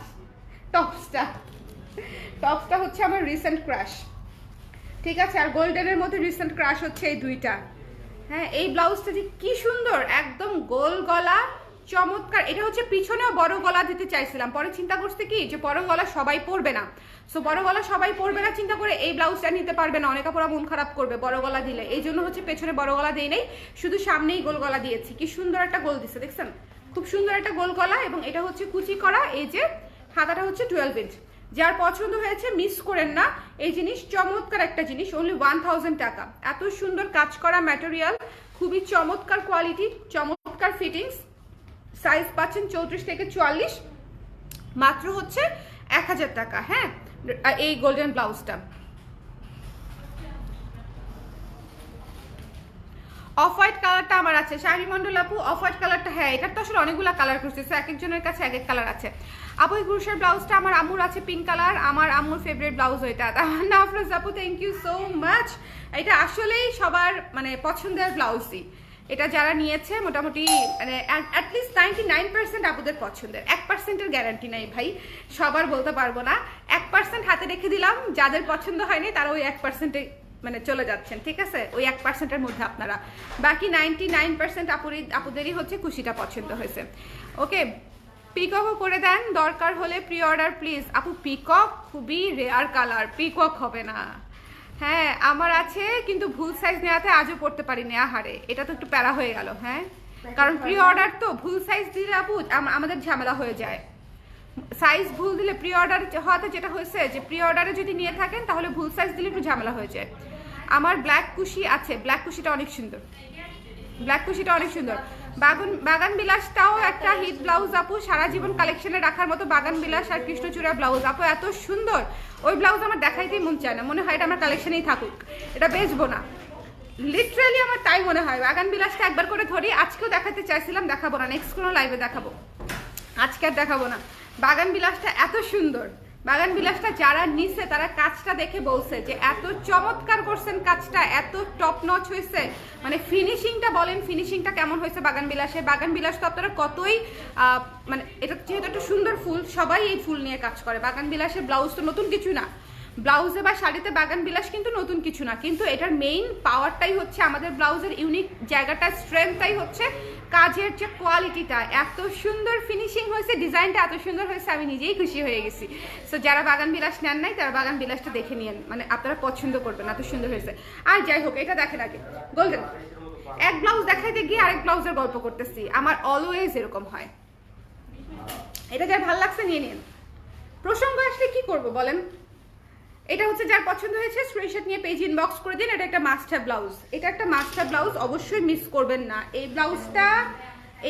টপসটা হচ্ছে আমার রিসেন্ট ক্রাশ, ঠিক আছে। আর গোল্ডেনের মধ্যে রিসেন্ট ক্রাশ হচ্ছে এই দুইটা। হ্যাঁ, এই ব্লাউজটা যে কি সুন্দর, একদম গোল গলা, চমৎকার। এটা হচ্ছে পিছনেও বড় গলা দিতে চাইছিলাম, পরে চিন্তা করতে কি যে বড় গলা সবাই পরবে না, সো বড় গলা সবাই পরবে না চিন্তা করে এই ব্লাউজটা নিতে পারবে না, অনেক আপুরা মন খারাপ করবে বড় গলা দিলে। এই জন্য হচ্ছে পেছনে বড় গলা দেই নেই, শুধু সামনেই গোল গলা দিয়েছি। কি সুন্দর একটা গোল দিচ্ছে, দেখছেন? খুব সুন্দর একটা গোল গলা। এবং এটা হচ্ছে কুচি করা, এই যে হাতাটা হচ্ছে 12 ইঞ্চ। যার পছন্দ হয়েছে মিস করেন না এই জিনিস, চমৎকার একটা জিনিস, অনলি 1000 টাকা। এত সুন্দর কাজ করা ম্যাটেরিয়াল, খুবই চমৎকার কোয়ালিটি, চমৎকার ফিটিংস। সাইজ পাচ্ছেন 34 থেকে 44, মাত্র হচ্ছে 1000 টাকা। হ্যাঁ, এই গোল্ডেন ব্লাউজটা। অফ হোয়াইট কালারটা আমার আছে, শাহিনী মন্ডল আপু। অফ হোয়াইট কালারটা, হ্যাঁ এটার তো আসলে অনেকগুলো কালার করতেছে, এক একজনের কাছে এক এক কালার আছে। আপু এই ক্রুশের ব্লাউজটা আমার আম্মুর আছে পিঙ্ক কালার, আমার আম্মুর ফেভারিট ব্লাউজ ওইটা। না আফরোজ আপু, থ্যাংক ইউ সো মাচ। এটা আসলেই সবার মানে পছন্দের ব্লাউজই। এটা যারা নিয়েছে মোটামুটি মানে অ্যাটলিস্ট 99% আপুদের পছন্দের, 1%-এর গ্যারান্টি নাই ভাই, সবার বলতে পারবো না। 1% হাতে রেখে দিলাম, যাদের পছন্দ হয়নি তারা ওই 1%-এ মানে চলে যাচ্ছেন, ঠিক আছে? ওই 1%-এর মধ্যে আপনারা, বাকি 99% আপুদেরই হচ্ছে খুশিটা পছন্দ হয়েছে। ওকে, পিককও করে দেন, দরকার হলে প্রি অর্ডার প্লিজ। আপু পিকক খুবই রেয়ার কালার, পিকক হবে না। হ্যাঁ আমার আছে, কিন্তু ভুল সাইজ নেওয়াতে আজও পড়তে পারিনি, আহারে এটা তো একটু প্যারা হয়ে গেল। হ্যাঁ, কারণ প্রি অর্ডার তো ভুল সাইজ দিলে আপু আমাদের ঝামেলা হয়ে যায়। সাইজ ভুল দিলে প্রি অর্ডার হওয়াতে যেটা হয়েছে যে প্রি অর্ডারে যদি নিয়ে থাকেন তাহলে ভুল সাইজ দিলে একটু ঝামেলা হয়ে যায়। আমার ব্ল্যাক কুশি আছে, ব্ল্যাক কুশিটা অনেক সুন্দর, ব্ল্যাক কুশিটা অনেক সুন্দর। বাগান বিলাসটাও একটা হিট ব্লাউজ আপু, সারা জীবন কালেকশনে রাখার মতো বাগান বিলাস আর কৃষ্ণচূড়া ব্লাউজ আপু, এত সুন্দর। ওই ব্লাউজ আমার দেখাইতেই মন চায় না, মনে হয় এটা আমার কালেকশনেই থাকুক, এটা বেচবো না, লিটারালি আমার তাই মনে হয়। বাগান বিলাসটা একবার করে ধরি, আজকেও দেখাতে চাইছিলাম, দেখাবো না, নেক্সট কোনো লাইভে দেখাবো, আজকে আর দেখাবো না। বাগান বিলাসটা এত সুন্দর, বাগান বিলাসটা যারা নিছে তারা কাজটা দেখে বলছে যে এত চমৎকার করছেন কাজটা, এত টপ নচ হয়েছে, মানে ফিনিশিংটা বলেন, ফিনিশিংটা কেমন হয়েছে বাগান বিলাসে। বাগান বিলাস তো আপনারা কতই মানে এটা যেহেতু একটা সুন্দর ফুল, সবাই এই ফুল নিয়ে কাজ করে। বাগান বিলাসের ব্লাউজ তো নতুন কিছু না, ব্লাউজে বা শাড়িতে বাগান বিলাস কিন্তু নতুন কিছু না, কিন্তু এটার মেইন পাওয়ারটাই হচ্ছে আমাদের ব্লাউজের ইউনিক জায়গাটা, স্ট্রেংথটাই হচ্ছে কাজের যে কোয়ালিটিটা। এত সুন্দর ফিনিশিং হয়েছে, ডিজাইনটা এত সুন্দর হয়েছে, আমি নিজেই খুশি হয়ে গেছি। সো যারা বাগান বিলাস নেন নাই তারা বাগান বিলাসটা দেখে নিয়েন, মানে আপনারা পছন্দ করবেন, এত সুন্দর হয়েছে। আর যাই হোক, এটা দেখেন আগে গোল্ডেন, এক ব্লাউজ দেখাইতে গিয়ে আরেক ব্লাউজের গল্প করতেছি, আমার অলওয়েজ এরকম হয়। এটা যার ভালো লাগছে নিয়ে নিন, প্রসঙ্গ আসলে কি করব বলেন। এটা হচ্ছে যার পছন্দ হয়েছে স্ক্রিনশট নিয়ে পেজ ইনবক্স করে দিন। এটা একটা মাস্টার ব্লাউজ, এটা একটা মাস্টার ব্লাউজ, অবশ্যই মিস করবেন না এই ব্লাউজটা,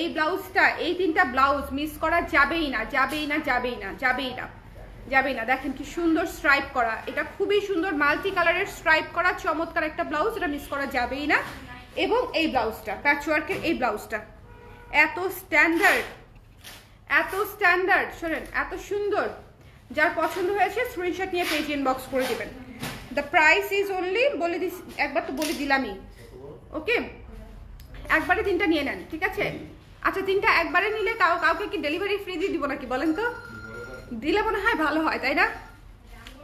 এই ব্লাউজটা, এই তিনটা ব্লাউজ মিস করা যাবেই না, যাবেই না, যাবেই না, যাবেই না, যাবেই না। দেখেন কি সুন্দর স্ট্রাইপ করা, এটা খুবই সুন্দর মাল্টি কালারের স্ট্রাইপ করা চমৎকার একটা ব্লাউজ, এটা মিস করা যাবেই না। এবং এই ব্লাউজটা, প্যাচওয়ার্কের এই ব্লাউজটা এত স্ট্যান্ডার্ড, এত স্ট্যান্ডার্ড, শোনেন এত সুন্দর। যার পছন্দ হয়েছে স্ক্রিনশট নিয়ে পেজ ইনবক্স করে দেবেন। দ্য প্রাইস ইজ অনলি, বলে দিস একবার তো বলে দিলামই, ওকে একবারে তিনটা নিয়ে নেন, ঠিক আছে? আচ্ছা তিনটা একবারে নিলে কাউকে কি ডেলিভারি ফ্রি দিয়ে দিব নাকি বলেন তো? দিলে মনে হয় ভালো হয়, তাই না?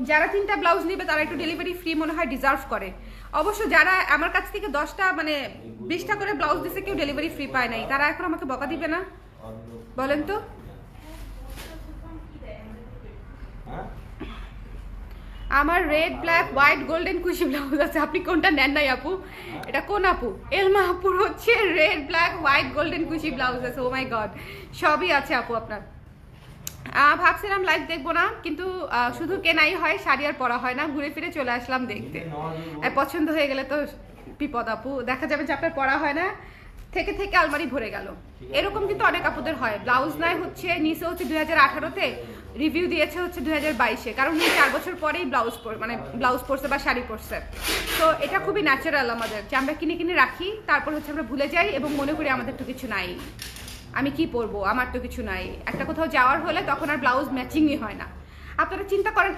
যারা তিনটা ব্লাউজ নেবে তারা একটু ডেলিভারি ফ্রি মনে হয় ডিজার্ভ করে। অবশ্য যারা আমার কাছ থেকে 10টা মানে 20টা করে ব্লাউজ দিছে, কেউ ডেলিভারি ফ্রি পায় নাই, তারা এখন আমাকে বকা দিবে না বলেন তো? আমার রেড ব্ল্যাক হোয়াইট গোল্ডেন কুশি ব্লাউজ আছে, আপনি কোনটা নেন নাই আপু? এটা কোন আপু? এলমা আপুর হচ্ছে রেড ব্ল্যাক হোয়াইট গোল্ডেন কুশি ব্লাউজ আছে। ও মাই গড, সবই আছে আপু আপনার। ভাবছিলাম লাইভ দেখবো না, কিন্তু শুধু কেনাই হয়, শাড়ি আর পরা হয় না, ঘুরে ফিরে চলে আসলাম দেখতে। পছন্দ হয়ে গেলে তো বিপদ আপু, দেখা যাবে যে আপনার পরা হয় না, থেকে থেকে আলমারি ভরে গেল। এরকম কিন্তু অনেক আপুদের হয়, ব্লাউজ নাই হচ্ছে নিচে হচ্ছে 2018-তে, রিভিউ দিয়েছে হচ্ছে 2022-এ, কারণ 4 বছর পরেই ব্লাউজ পরছে বা শাড়ি পরছে। তো এটা খুবই ন্যাচারাল আমাদের, যে আমরা কিনে কিনে রাখি, তারপর হচ্ছে আমরা ভুলে যাই এবং মনে করি আমাদের তো কিছু নাই, আমি কি পরবো, আমার তো কিছু নাই। একটা কোথাও যাওয়ার হলে তখন আর ব্লাউজ ম্যাচিংই হয় না। আপনারা চিন্তা করেন,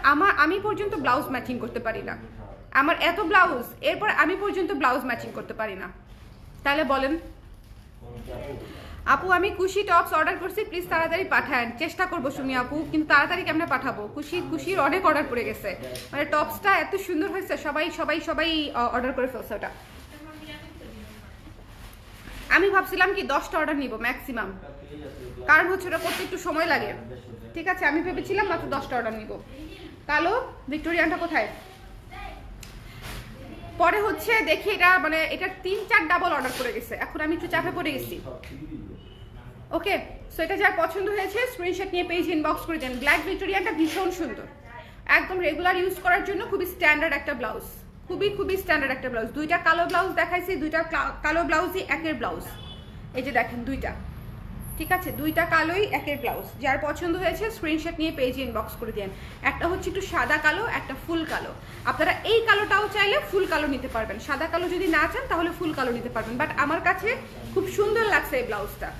আমি পর্যন্ত ব্লাউজ ম্যাচিং করতে পারি না, আমার এত ব্লাউজ, এরপর আমি পর্যন্ত ব্লাউজ ম্যাচিং করতে পারি না। তাহলে বলেন আপু, আমি কুশি টপস অর্ডার করছি, প্লিজ তাড়াতাড়ি পাঠান। চেষ্টা করবো সুমি আপু, কিন্তু তাড়াতাড়ি কেমনে পাঠাবো? কুশির অনেক অর্ডার পড়ে গেছে, মানে টপসটা এত সুন্দর হয়েছে, সবাই সবাই সবাই অর্ডার করে ফেলছে ওটা। আমি ভাবছিলাম কি 10টা অর্ডার নিব ম্যাক্সিমাম, কারণ হচ্ছে ওটা করতে একটু সময় লাগে। ঠিক আছে, আমি ভেবেছিলাম মাত্র 10টা অর্ডার নিব। কালো ভিক্টোরিয়ানটা কোথায়? পরে হচ্ছে দেখি এটা মানে এটা 3-4 ডাবল অর্ডার করে গেছে, এখন আমি একটু চাপে পড়ে গেছি। ওকে, সো এটা যার পছন্দ হয়েছে স্ক্রিনশট নিয়ে পেজ ইনবক্স করে দেন। ব্ল্যাক ভিক্টোরিয়ানটা ভীষণ সুন্দর, একদম রেগুলার ইউজ করার জন্য খুবই স্ট্যান্ডার্ড একটা ব্লাউজ, খুবই স্ট্যান্ডার্ড একটা ব্লাউজ। 2টা কালো ব্লাউজ দেখাইছি, 2টা কালো ব্লাউজই একের ব্লাউজ। এই যে দেখেন 2টা, ঠিক আছে, 2টা কালোই একের ব্লাউজ। যার পছন্দ হয়েছে স্ক্রিনশট নিয়ে পেজে ইনবক্স করে দেন। একটা হচ্ছে একটু সাদা কালো, একটা ফুল কালো। আপনারা এই কালোটাও চাইলে ফুল কালো নিতে পারবেন, সাদা কালো যদি না চান তাহলে ফুল কালো নিতে পারবেন। বাট আমার কাছে খুব সুন্দর লাগছে এই ব্লাউজটা,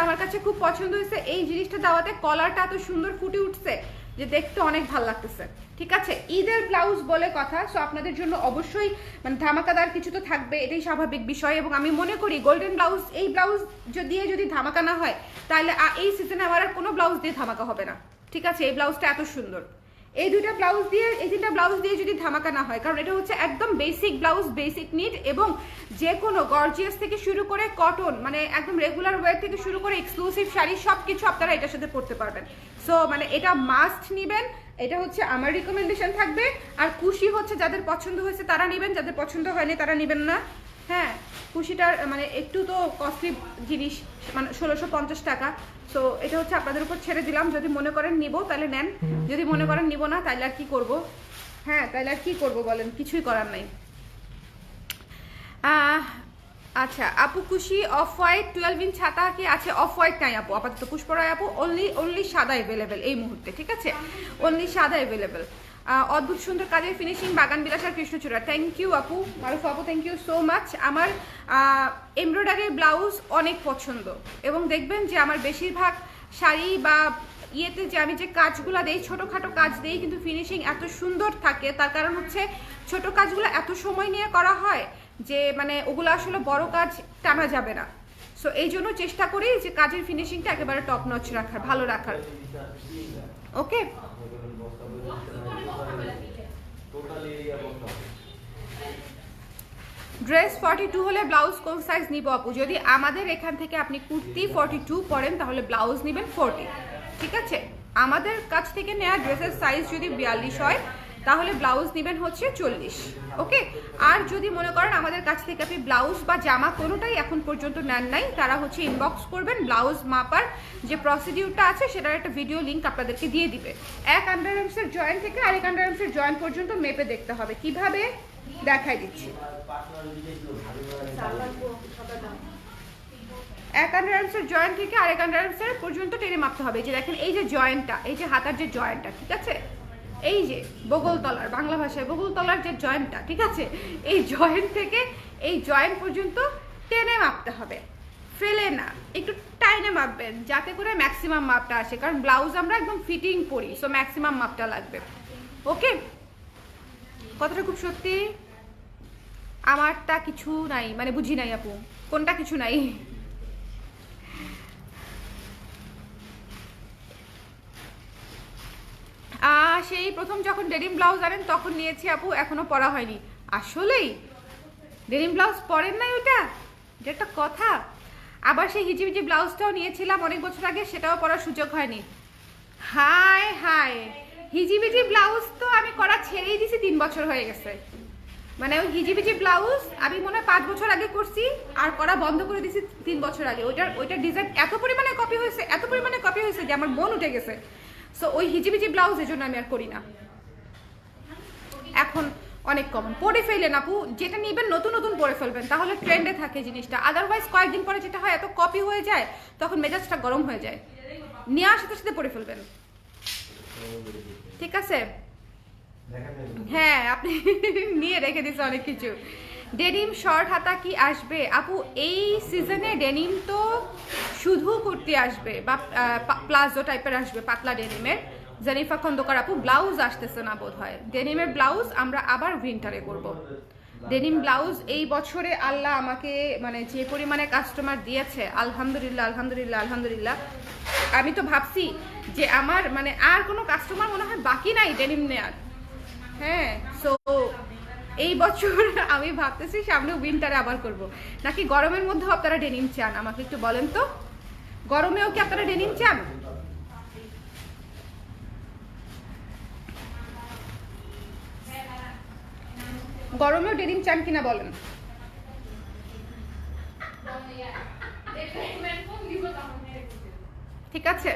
আমার কাছে খুব পছন্দ হয়েছে। এই জিনিসটা দেওয়াতে কলারটা এত সুন্দর ফুটে উঠছে যে দেখতে অনেক ভালো লাগতেছে। ঠিক আছে, ঈদের ব্লাউজ বলে কথা, সো আপনাদের জন্য অবশ্যই মানে ধামাকাদার কিছু তো থাকবে, এটাই স্বাভাবিক বিষয়। এবং আমি মনে করি গোল্ডেন ব্লাউজ, এই ব্লাউজ যদি ধামাকা না হয় তাহলে এই সিজনে আমার আর কোনো ব্লাউজ দিয়ে ধামাকা হবে না। ঠিক আছে, এই ব্লাউজটা এত সুন্দর, এই 2টা ব্লাউজ দিয়ে, এই 3টা ব্লাউজ দিয়ে যদি ধামাকা না হয়, কারণ এটা হচ্ছে একদম বেসিক ব্লাউজ, বেসিক নিড, এবং যে কোনো গর্জিয়াস থেকে শুরু করে কটন, মানে একদম রেগুলার ওয়্যার থেকে শুরু করে এক্সক্লুসিভ শাড়ি সব কিছু আপনারা এটার সাথে পরতে পারবেন। সো মানে এটা মাস্ট নিবেন, এটা হচ্ছে আমার রিকমেন্ডেশন থাকবে। আর কুশি হচ্ছে যাদের পছন্দ হয়েছে তারা নেবেন, যাদের পছন্দ হয়নি তারা নেবেন না। হ্যাঁ, কুশিটার মানে একটু তো কস্টলি জিনিস, মানে 1650 টাকা। সো এটা হচ্ছে আপনাদের উপর ছেড়ে দিলাম, যদি মনে করেন নিব তাহলে নেন, যদি মনে করেন নিব না তাহলে আর কি করব। হ্যাঁ, তাহলে আর কি করব বলেন, কিছুই করার নাই। আচ্ছা আপু, কুশি অফ হোয়াইট 12 ইঞ্চ ছাতা কি আছে? অফ হোয়াইট নাই আপু আপাতত, পুষ্পরায় আপু অনলি সাদা অ্যাভেলেবেল এই মুহূর্তে। ঠিক আছে, অনলি সাদা অ্যাভেলেবেল। অদ্ভুত সুন্দর কাজের ফিনিশিং, বাগান বিলাস আর কৃষ্ণচূড়া। থ্যাংক ইউ আপু, মারুফ আপু, থ্যাংক ইউ সো মাচ। আমার এমব্রয়ডারি ব্লাউজ অনেক পছন্দ, এবং দেখবেন যে আমার বেশিরভাগ শাড়ি বা ইয়েতে যে আমি যে কাজগুলো দেই, ছোটোখাটো কাজ দেই, কিন্তু ফিনিশিং এত সুন্দর থাকে। তার কারণ হচ্ছে ছোট কাজগুলো এত সময় নিয়ে করা হয় যে মানে ওগুলো আসলে বড় কাজ টানা যাবে না। সো এই জন্য চেষ্টা করি যে কাজের ফিনিশিংটা একেবারে টপ নচ রাখার, ভালো রাখার। ওকে, ড্রেস 42 হলে ব্লাউজ কোন সাইজ নিব আপু? যদি আমাদের এখান থেকে আপনি কুর্তি 42 পরেন তাহলে ব্লাউজ নেবেন 40। ঠিক আছে, আমাদের কাছ থেকে নেওয়া ড্রেসের সাইজ যদি 42 হয় তাহলে ব্লাউজ নেবেন হচ্ছে 40। ওকে, আর যদি মনে করেন আমাদের কাছ থেকে আপনি ব্লাউজ বা জামা কোনোটাই এখন পর্যন্ত নেন নাই, তারা হচ্ছে ইনবক্স করবেন, ব্লাউজ মাপার যে প্রসিডিউরটা আছে সেটার একটা ভিডিও লিঙ্ক আপনাদেরকে দিয়ে দিবে। এক আন্ডারআর্মসের জয়েন্ট থেকে আরেক আন্ডারআর্মসের জয়েন্ট পর্যন্ত মেপে দেখতে হবে। কিভাবে দেখাই দিচ্ছি, এক আন্ডারআর্মসের জয়েন্ট থেকে আরেক আন্ডারআর্মসের পর্যন্ত টেনে মাপতে হবে। যে দেখেন এই যে জয়েন্টটা, এই যে হাতার যে জয়েন্টটা, ঠিক আছে, এই যে বগলতলার, বাংলা ভাষায় বগলতলার যে জয়েন্টটা, ঠিক আছে, এই জয়েন্ট থেকে এই জয়েন্ট পর্যন্ত টেনে মাপতে হবে, ফেলে না, একটু টাইনে মাপবেন যাতে করে ম্যাক্সিমাম মাপটা আসে, কারণ ব্লাউজ আমরা একদম ফিটিং পরি, সো ম্যাক্সিমাম মাপটা লাগবে। ওকে, কথাটা খুব সত্যি। আমারটা কিছু নাই, মানে বুঝি নাই আপু, কোনটা কিছু নাই? সেই প্রথম যখন ডেনিম ব্লাউজ আনেন তখন নিয়েছি আপু, এখনো পরা হয়নি। আসলেই ডেনিম ব্লাউজ পরেন নাই? ওইটা এটা একটা কথা। আবার সেই হিজিবিজি ব্লাউজটাও নিয়েছিলাম অনেক বছর আগে, সেটাও পরার সুযোগ হয়নি। হায় হায়, হিজিবিজি ব্লাউজ তো আমি করা ছেড়েই দিছি, 3 বছর হয়ে গেছে। মানে ওই হিজিবিজি ব্লাউজ আমি মনে হয় 5 বছর আগে করছি, আর করা বন্ধ করে দিছি 3 বছর আগে। ওইটার ডিজাইন এত পরিমাণে কপি হয়েছে যে আমার মন উঠে গেছে। সো ওই হিজিবিজি ব্লাউজ এর জন্য আমি আর করি না, এখন অনেক কমন পরে ফেলেন আপু। যেটা নিবেন নতুন নতুন পরে ফেলবেন, তাহলে ট্রেন্ডে থাকে জিনিসটা। আদারওয়াইজ কয়েকদিন পরে যেটা হয়, এত কপি হয়ে যায় তখন মেজাজটা গরম হয়ে যায়, নেওয়ার সাথে সাথে পরে ফেলবেন। ঠিক আছে, হ্যাঁ আপনি নিয়ে রেখে দিচ্ছে অনেক কিছু। ডেনিম শর্ট হাতা কি আসবে আপু? এই সিজনে ডেনিম তো শুধু কুর্তি আসবে বা প্লাজো টাইপের আসবে, পাতলা ডেনিমের। জেনিফা খন্দকার আপু ব্লাউজ আসতেছে না বোধ হয়, ডেনিমের ব্লাউজ আমরা আবার উইন্টারে করব। ডেনিম ব্লাউজ এই বছরে আল্লাহ আমাকে মানে যে পরিমাণে কাস্টমার দিয়েছে, আলহামদুলিল্লাহ আলহামদুলিল্লাহ আলহামদুলিল্লাহ। আমি তো ভাবছি যে আমার মানে আর কোনো কাস্টমার মনে হয় বাকি নাই ডেনিম নেয়ার। হ্যাঁ, সো এই বছর আমি ভাবতেছি সামনে উইন্টারে আবার করব। নাকি গরমের মধ্যেও আপনারা ডেনিম চান? আমাকে একটু বলেন তো, গরমেও কি আপনারা ডেনিম চান? গরমেও ডেনিম চান কিনা বলেন। ঠিক আছে,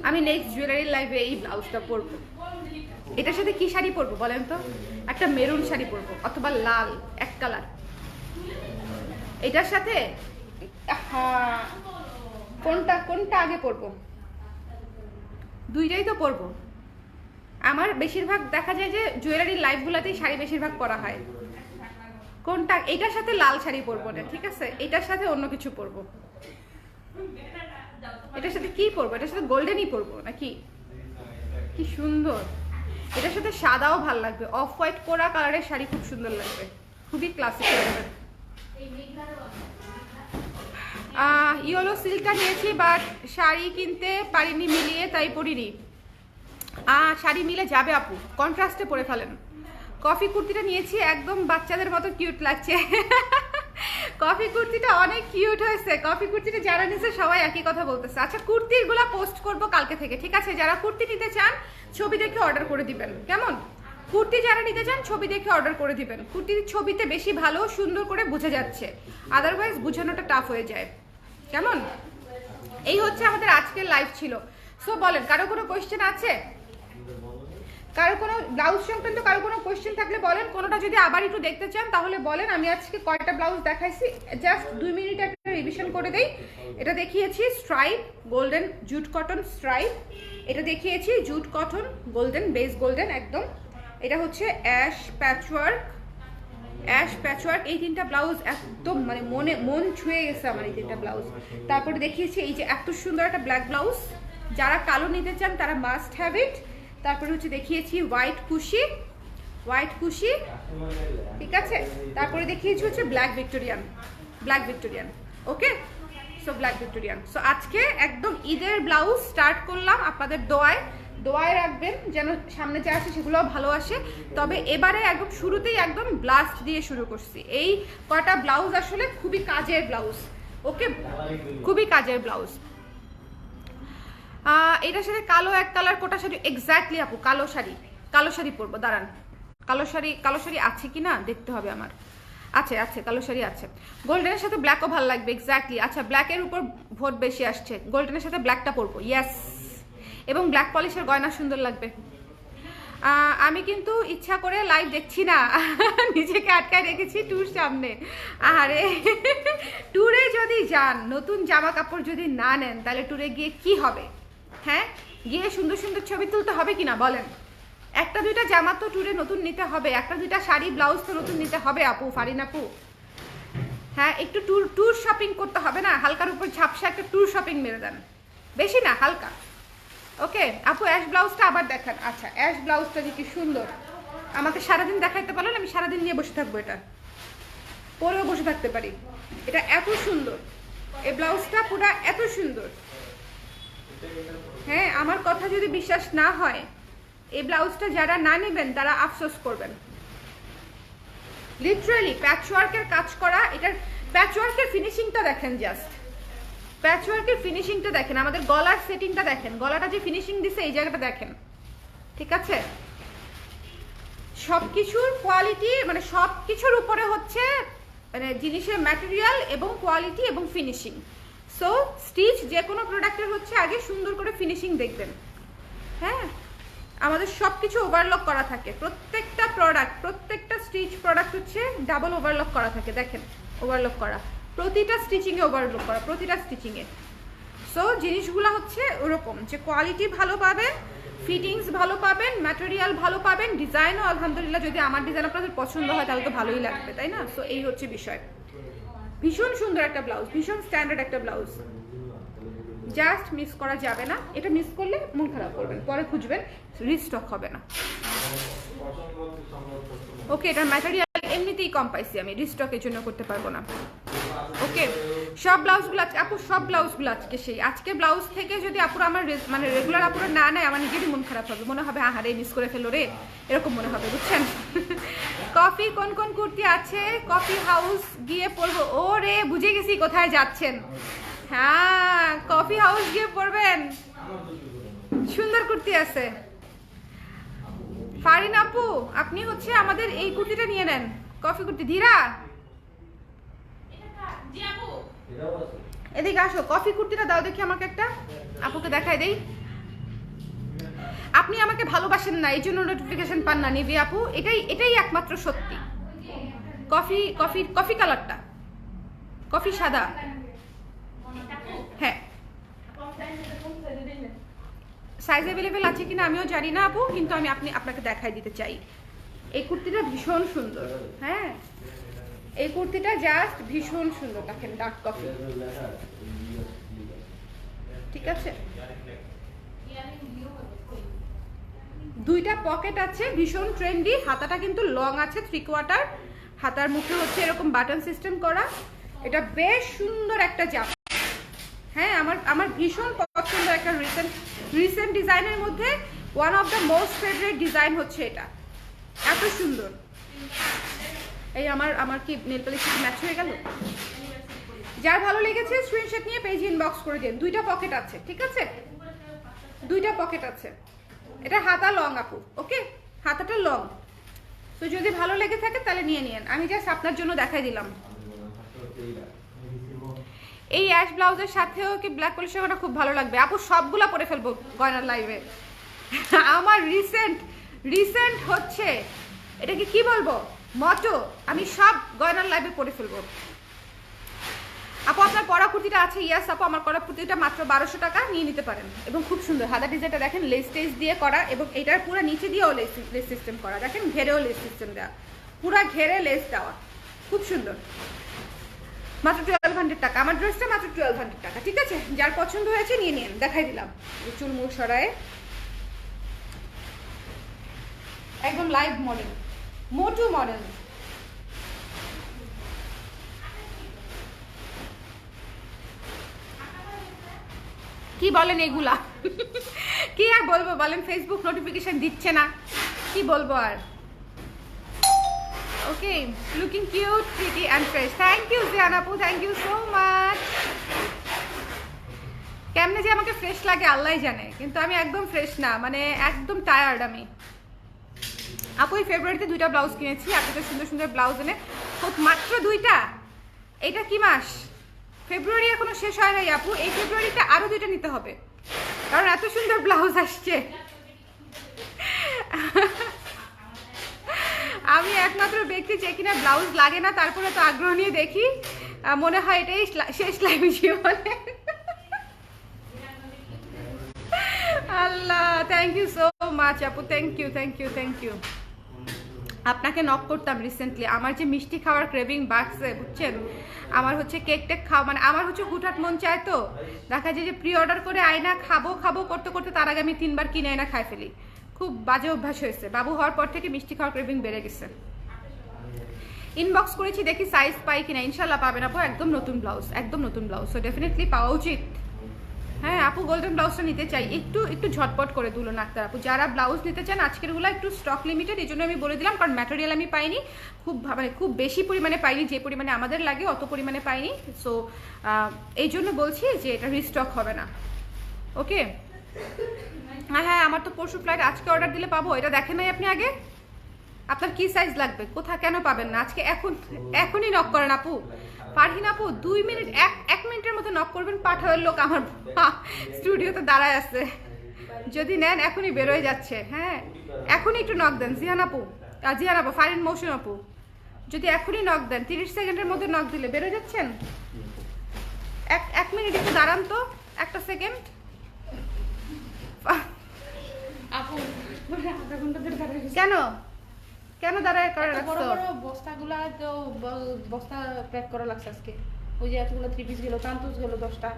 আমি নেক্সট জুয়েলারি লাইভে এই ব্লাউজটা পরবো। এটার সাথে কি শাড়ি পরবো বলেন তো? একটা মেরুন শাড়ি পরবো অথবা লাল এক কালার। এটার সাথে কোনটা কোনটা আগে পরবো? দুইটাই তো পরবো। আমার বেশিরভাগ দেখা যায় যে জুয়েলারির লাইভগুলোতেই শাড়ি বেশিরভাগ পরা হয়। কোনটা? এটার সাথে লাল শাড়ি পরবো না, ঠিক আছে? এটার সাথে অন্য কিছু পরবো। এটার সাথে কি পরবো? এটার সাথে গোল্ডেনই পরবো নাকি? কি সুন্দর! এটার সাথে সাদাও ভাল লাগবে, অফ হোয়াইট কোরা কালারের শাড়ি খুব সুন্দর লাগবে, খুবই ক্লাসিক লাগবে। ইয়েলো সিল্কটা নিয়েছি বাট শাড়ি কিনতে পারিনি মিলিয়ে, তাই পরিনি। শাড়ি মিলে যাবে আপু, কন্ট্রাস্টে পরে ফেলেন। কফি কুর্তিটা নিয়েছি, একদম বাচ্চাদের মতো কিউট লাগছে। কফি কুর্তিটা অনেক কিউট হয়েছে। কফি কুর্তিটা যারা নিছে সবাই একই কথা বলতেছে। আচ্ছা, কুর্তিগুলো পোস্ট করব কালকে থেকে, ঠিক আছে? যারা কুর্তি নিতে চান ছবি দেখে অর্ডার করে দিবেন, কেমন? কুর্তি যারা নিতে চান ছবি দেখে অর্ডার করে দিবেন। কুর্তির ছবিতে বেশি ভালো সুন্দর করে বোঝা যাচ্ছে, আদারওয়াইজ বোঝানোটা টাফ হয়ে যায়, কেমন? এই হচ্ছে আমাদের আজকের লাইভ ছিল। সো বলেন, কারো কোনো কোয়েশ্চেন আছে? কারো কোনো ব্লাউজ সংক্রান্ত কারো কোনো কোয়েশ্চেন থাকলে বলেন। কোনোটা যদি আবার একটু দেখতে চান তাহলে বলেন। আমি আজকে কয়টা ব্লাউজ দেখাইছি জাস্ট 2 মিনিট একটা রিভিশন করে দেই। এটা দেখিয়েছি stripe golden jute cotton stripe, এটা দেখিয়েছি jute cotton golden base golden একদম, এটা হচ্ছে অ্যাশ প্যাচওয়ার্ক। এই তিনটা ব্লাউজ একদম মানে মন ছুঁয়ে গেছে আমার এই তিনটা ব্লাউজ। তারপরে দেখিয়েছি এই যে এত সুন্দর একটা ব্ল্যাক ব্লাউজ, যারা কালো নিতে চান তারা মাস্ট হ্যাভ ইট। তারপরে হচ্ছে দেখিয়েছি হোয়াইট কুশি, ঠিক আছে? তারপরে দেখিয়েছি হচ্ছে black Victorian, okay? So black Victorian. So আজকে একদম ঈদের ব্লাউজ স্টার্ট করলাম আপনাদের দোয়ায় রাখবেন যেন সামনে যা আসে সেগুলো ভালো আসে। তবে এবারে একদম শুরুতেই একদম ব্লাস্ট দিয়ে শুরু করছি। এই কয়টা ব্লাউজ আসলে খুবই কাজের ব্লাউজ, ওকে? খুবই কাজের ব্লাউজ। এটার সাথে কালো এক কালার কোটা শাড়ি, এক্স্যাক্টলি আপু কালো শাড়ি পরবো। দাঁড়ান, কালো শাড়ি আছে কি না দেখতে হবে আমার। আছে, কালো শাড়ি আছে। গোল্ডেনের সাথে ব্ল্যাকও ভালো লাগবে, এক্স্যাক্টলি। আচ্ছা, ব্ল্যাকের উপর ভোট বেশি আসছে, গোল্ডেনের সাথে ব্ল্যাকটা পরবো, ইয়েস। এবং ব্ল্যাক পলিশের গয়না সুন্দর লাগবে। আমি কিন্তু ইচ্ছা করে লাইভ দেখছি না, নিজেকে আটকায় রেখেছি ট্যুর সামনে। আরে ট্যুরে যদি যান, নতুন জামা কাপড় যদি না নেন তাহলে ট্যুরে গিয়ে কি হবে? হ্যাঁ, গিয়ে সুন্দর সুন্দর ছবি তুলতে হবে কিনা বলেন? একটা দুইটা জামা তো ট্যুরে নতুন নিতে হবে, একটা দুইটা শাড়ি ব্লাউজ তো নতুন নিতে হবে আপু, ফারিন আপু। হ্যাঁ, একটু ট্যুর শপিং করতে হবে না? হালকার উপর ঝাপসা একটা ট্যুর শপিং মেরে দেন, বেশি না হালকা, ওকে? আপু অ্যাশ ব্লাউজটা আবার দেখান। আচ্ছা, অ্যাশ ব্লাউজটা যে কি সুন্দর, আমাকে সারাদিন দেখাইতে পারলেন, আমি সারাদিন নিয়ে বসে থাকবো, এটা পরেও বসে থাকতে পারি। এটা এত সুন্দর, এই ব্লাউজটা পুরো এত সুন্দর। হ্যাঁ, আমার কথা যদি বিশ্বাস না হয়, এই ব্লাউজটা যারা না নেবেন তারা আফসোস করবেন। লিটারালি প্যাচওয়ার্কের কাজ করা, এটার প্যাচওয়ার্কের ফিনিশিংটা দেখেন, জাস্ট প্যাচওয়ার্কের ফিনিশিংটা দেখেন, আমাদের গলার সেটিংটা দেখেন, গলাটা যে ফিনিশিং দিছে এই জায়গাটা দেখেন, ঠিক আছে? সবকিছুর কোয়ালিটি মানে সবকিছুর উপরে হচ্ছে মানে জিনিসের ম্যাটেরিয়াল এবং কোয়ালিটি এবং ফিনিশিং। সো স্টিচ যে কোনো প্রোডাক্টের হচ্ছে আগে সুন্দর করে ফিনিশিং দেখবেন। হ্যাঁ, আমাদের সব কিছু ওভারলক করা থাকে, প্রত্যেকটা স্টিচ প্রোডাক্ট হচ্ছে ডাবল ওভারলক করা থাকে, দেখেন ওভারলক করা, প্রতিটা স্টিচিংয়ে ওভারলক করা, প্রতিটা স্টিচিংয়ে। সো জিনিসগুলো হচ্ছে ওরকম যে কোয়ালিটি ভালো পাবেন, ফিটিংস ভালো পাবেন, ম্যাটেরিয়াল ভালো পাবেন, ডিজাইনও আলহামদুলিল্লাহ যদি আমার ডিজাইন আপনাদের পছন্দ হয় তাহলে তো ভালোই লাগবে, তাই না? সো এই হচ্ছে বিষয়। ভীষণ সুন্দর একটা ব্লাউজ, ভীষণ স্ট্যান্ডার্ড একটা ব্লাউজ, জাস্ট মিস করা যাবে না, এটা মিস করলে মন খারাপ করবেন, পরে খুঁজবেন, রিস্টক হবে না। ওকে, এটার ম্যাটেরিয়াল এমনিতেই কম পাইছি আমি, রিস্টকের জন্য করতে পারবো না। ওকে, সব ব্লাউজগুলো আজকে আপু, সব ব্লাউজগুলো আজকে সেই, আজকে ব্লাউজ থেকে যদি আপুরা আমার মানে রেগুলার আপুরা না নেয়, আমার নিজেরই মন খারাপ হবে, মনে হবে আহারে মিস করে ফেলো রে, এরকম মনে হবে, বুঝছেন? কফি কোন কোন কুর্তি আছে? কফি হাউস গিয়ে পরবো। ও রে, বুঝে গেছি কোথায় যাচ্ছেন। হ্যাঁ, কফি হাউস গিয়ে পরবেন, সুন্দর কুর্তি আছে। ফারিন আপু, আপনি হচ্ছে আমাদের এই কুর্তিটা নিয়ে নেন, কফি কুর্তি। ধীরা, এদিকে আসো, কফি কুর্তিটা দাও দেখি আমাকে একটা, আপুকে দেখাই দেই। আপনি আমাকে ভালোবাসেন না, এই জন্য নোটিফিকেশন পান না নিবি আপু, এটাই একমাত্র সত্যি। কফি কফি কফি কালারটা, কফি সাদা। হ্যাঁ, সাইজ অ্যাভেলেবেল আছে কিনা আমিও জানি না আপু, কিন্তু আমি আপনাকে দেখাই দিতে চাই। এই কুর্তিটা ভীষণ সুন্দর। হ্যাঁ, এই কুর্তিটা জাস্ট ভীষণ সুন্দর, দেখেন ডার্ক কফি, ঠিক আছে। দুইটা পকেট আছে, ভীষণ ট্রেন্ডি। হাতাটা কিন্তু লং আছে, 3/4। হাতার মুখে হচ্ছে এরকম বাটন সিস্টেম করা, এটা বেশ সুন্দর একটা জামা। হ্যাঁ, আমার ভীষণ পছন্দের একটা রিসেন্ট ডিজাইনের মধ্যে one of the most favourite design হচ্ছে এটা, এত সুন্দর। এই আমার কি নেল পলিশ ম্যাচ হয়ে গেল? যার ভালো লেগেছে স্ক্রিনশট নিয়ে পেজ ইনবক্স করে দিন। দুইটা পকেট আছে, ঠিক আছে, দুইটা পকেট আছে। এটা হাতা লং আপু, ওকে, হাতাটা লং। তো যদি ভালো লেগে থাকে তাহলে নিয়ে নিন, আমি জাস্ট আপনার জন্য দেখাই দিলাম। এই অ্যাশ ব্লাউজের সাথেও কি ব্ল্যাক পলিশের ওটা খুব ভালো লাগবে আপু, সবগুলা পরে ফেলবো গয়নার লাইভে। আমার রিসেন্ট হচ্ছে এটাকে কি বলবো, মটো, আমি সব গয়নার লাইভে পরে ফেলবো। আপু আপনার পরা কুর্তিটা আছে? ইয়াস আপু, আমার পরা কুর্তিটা মাত্র 1200 টাকা, নিয়ে নিতে পারেন। এবং খুব সুন্দর হাতা ডিজাইনটা দেখেন, লেস টেস দিয়ে করা, এবং এটার পুরো নিচে দিয়েও লেস সিস্টেম করা, দেখেন ঘেরেও লেস সিস্টেম দেওয়া, পুরা ঘেরে লেস দেওয়া, খুব সুন্দর। মাত্র 1200 টাকা, আমার ড্রেসটা মাত্র 1200 টাকা, ঠিক আছে। যার পছন্দ হয়েছে নিয়ে নিন, দেখাই দিলাম। চুল মুখ সরায়ে একদম লাইভ মডেল, মোটু মডেল। কি বলেন এগুলা? কি আর বলবো বলেন, ফেসবুক নোটিফিকেশন দিচ্ছে না, কি বলবো আর। Okay, looking cute, pretty and fresh. Thank you Jiyan আপু, থ্যাংক ইউ সো মাচ। কেমনে যে আমাকে ফ্রেশ লাগে আল্লাহ জানে, কিন্তু আমি একদম ফ্রেশ না, মানে একদম টায়ার্ড আমি। আপু এই ফেব্রুয়ারিতে 2টা ব্লাউজ কিনেছি, আপনাদের সুন্দর সুন্দর ব্লাউজ এনে, মাত্র 2টা। এটা কি মাস? ফেব্রুয়ারি এখনো শেষ হয় নাই আপু, এই ফেব্রুয়ারিতে আরো 2টা নিতে হবে, কারণ এত সুন্দর ব্লাউজ আসছে। আমি একমাত্র ব্যক্তি যে কিনা ব্লাউজ লাগে না, তারপরে তো আগ্রহ নিয়ে দেখি, মনে হয় এটাই শেষ লাইভ জীবনে। আল্লাহ, থ্যাংক ইউ সো মাচ আপু, thank you thank you thank you. আপনাকে নক করতাম রিসেন্টলি, আমার যে মিষ্টি খাওয়ার ক্রেভিং বাড়ছে বুঝছেন, আমার হচ্ছে কেক টেক খাওয়া, মানে আমার হচ্ছে হুটহাট মন চায়, তো দেখা যায় যে প্রি অর্ডার করে আয়না খাবো করতে করতে তার আগে আমি 3বার কিনে আয়না খাই ফেলি। খুব বাজে অভ্যাস হয়েছে, বাবু হওয়ার পর থেকে মিষ্টি খাওয়ার ক্রেভিং বেড়ে গেছে। ইনবক্স করেছি, দেখি সাইজ পাই কিনা। ইনশাল্লাহ পাবেন আপু, একদম নতুন ব্লাউজ, একদম নতুন ব্লাউজ, সো ডেফিনেটলি পাওয়া উচিত। হ্যাঁ আপু, গোল্ডেন ব্লাউজটা নিতে চাই, একটু ঝটপট করে তুলুন আক্তার আপু। যারা ব্লাউজ নিতে চান আজকেরগুলো একটু স্টক লিমিটেড, এই জন্য আমি বলে দিলাম, কারণ ম্যাটেরিয়াল আমি পাইনি, খুব বেশি পরিমাণে পাইনি, যে পরিমাণে আমাদের লাগে অত পরিমাণে পাইনি, সো এই জন্য বলছি যে এটা রিস্টক হবে না। ওকে, হ্যাঁ আমার তো পরশু ফ্লাইট, আজকে অর্ডার দিলে পাবো, এটা দেখেন নাই আপনি আগে? আপনার কি সাইজ লাগবে, কোথায় কেন পাবেন না আজকে? এখনই নক করেন আপু। ফারহিন আপু 2 মিনিট, 1 মিনিটের মধ্যে নক করবেন, পাঠাওয়ার লোক আমার স্টুডিওতে দাঁড়ায় আছে, যদি নেন এখনই বের হয়ে যাচ্ছে। হ্যাঁ এখনই একটু নক দেন জিহান আপু, ফারহিন মৌসুম আপু, যদি এখনই নক দেন, 30 সেকেন্ডের মধ্যে নক দিলে বের হয়ে যাচ্ছেন। 1 মিনিট একটু দাঁড়ান তো, 1 সেকেন্ড আপু, আধা ঘন্টা ধরে দাঁড়ায় গেছি। কেন দাঁড়ায় করে রাখছো? বড় বড় বস্তাগুলা তো বস্তা প্যাক করা লাগছে আজকে। ওই যে এতগুলো 3 পিস গেল, তান্তুস গেল 10টা।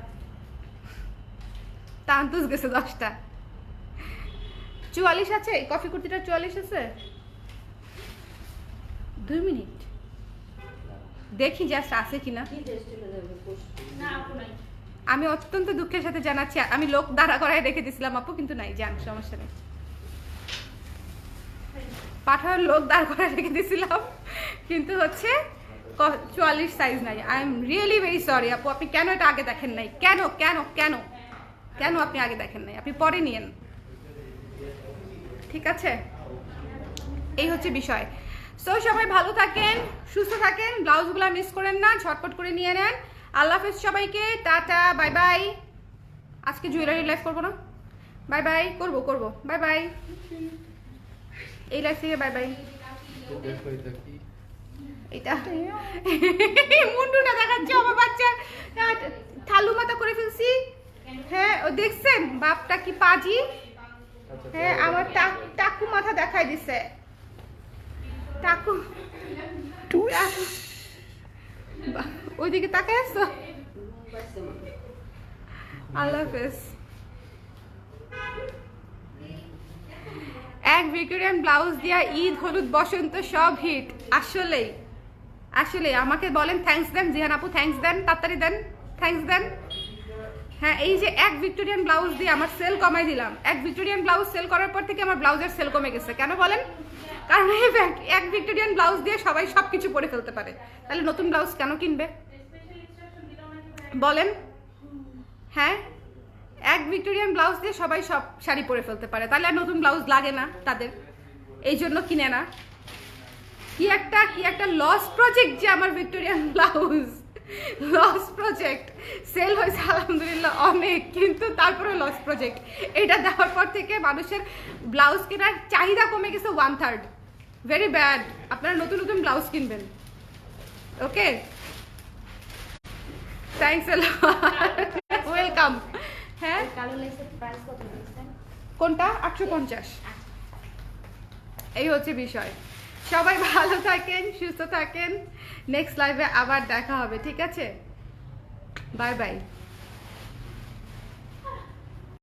সান্তুস গেছে 10টা। 44 আছে এই কফি কুর্তিটা, 44 আছে। 2 মিনিট দেখি জাস্ট আছে কিনা। না আপু নাই। আমি অত্যন্ত দুঃখের সাথে জানাচ্ছি আমি লোক দাঁড়া করায় রেখে দিছিলাম আপু, কিন্তু নাই, যান সমস্যা নেই। পাঠার লোক দাঁড় করায় রেখে দিছিলাম, কিন্তু হচ্ছে 44 সাইজ নাই। I am really very sorry আপু, আপনি কেন এটা আগে দেখেন নাই? কেন কেন কেন কেন আপনি আগে দেখেন নাই? আপনি পরে নিয়েন, ঠিক আছে? এই হচ্ছে বিষয়। সো সবাই ভালো থাকেন, সুস্থ থাকেন, ব্লাউজগুলো মিস করেন না, ঝটপট করে নিয়ে নেন। আল্লাহ হাফেজ সবাইকে, টাটা, বাই বাই। আজকে জুয়েলারি লাইভ করবো না? Bye bye. করবো করবো, বাই বাই। এই লাইভ থেকে বাই বাই। এটা মুন্ডুটা দেখাচ্ছে আমার বাচ্চা, ঠালু মাথা করে ফেলছি। হ্যাঁ ও দেখছেন বাপটা কি পাজি। হ্যাঁ আমার টাকু মাথা দেখাই দিছে, টাকু। ওইদিকে তাকাই আসছো। আল্লাহ হাফেজ। এক ভিক্টোরিয়ান ব্লাউজ দিয়া ঈদ, হলুদ, বসন্ত সব হিট। আসলেই আসলে আমাকে বলেন থ্যাঙ্কস দেন, জিহান আপু থ্যাঙ্কস দেন, তাড়াতাড়ি দেন, থ্যাঙ্কস দেন। হ্যাঁ এই যে এক ভিক্টোরিয়ান ব্লাউজ দিয়ে আমার সেল কমাই দিলাম। এক ভিক্টোরিয়ান ব্লাউজ সেল করার পর থেকে আমার ব্লাউজের সেল কমে গেছে। কেন বলেন? কারণ এই এক ভিক্টোরিয়ান ব্লাউজ দিয়ে সবাই সব কিছু পরে ফেলতে পারে, তাহলে নতুন ব্লাউজ কেন কিনবে বলেন? হ্যাঁ এক ভিক্টোরিয়ান ব্লাউজ দিয়ে সবাই সব শাড়ি পরে ফেলতে পারে, তাহলে আর নতুন ব্লাউজ লাগে না তাদের, এই জন্য কিনে না। কি একটা লস প্রজেক্ট যে আমার Victorian blouse, loss project. Sale হয়েছে আলহামদুলিল্লাহ অনেক, কিন্তু তারপরে লস প্রজেক্ট। এটা দেওয়ার পর থেকে মানুষের ব্লাউজ কেনার চাহিদা কমে গেছে 1/3। Very bad. আপনারা নতুন নতুন ব্লাউজ কিনবেন, ওকে? Thanks a lot, welcome. হ্যাঁ কালো লেসের প্রাইস কত দিচ্ছেন? কোনটা? 850। এই হচ্ছে বিষয়। সবাই ভালো থাকেন, সুস্থ থাকেন। নেক্সট লাইভে আবার দেখা হবে, ঠিক আছে? Bye bye.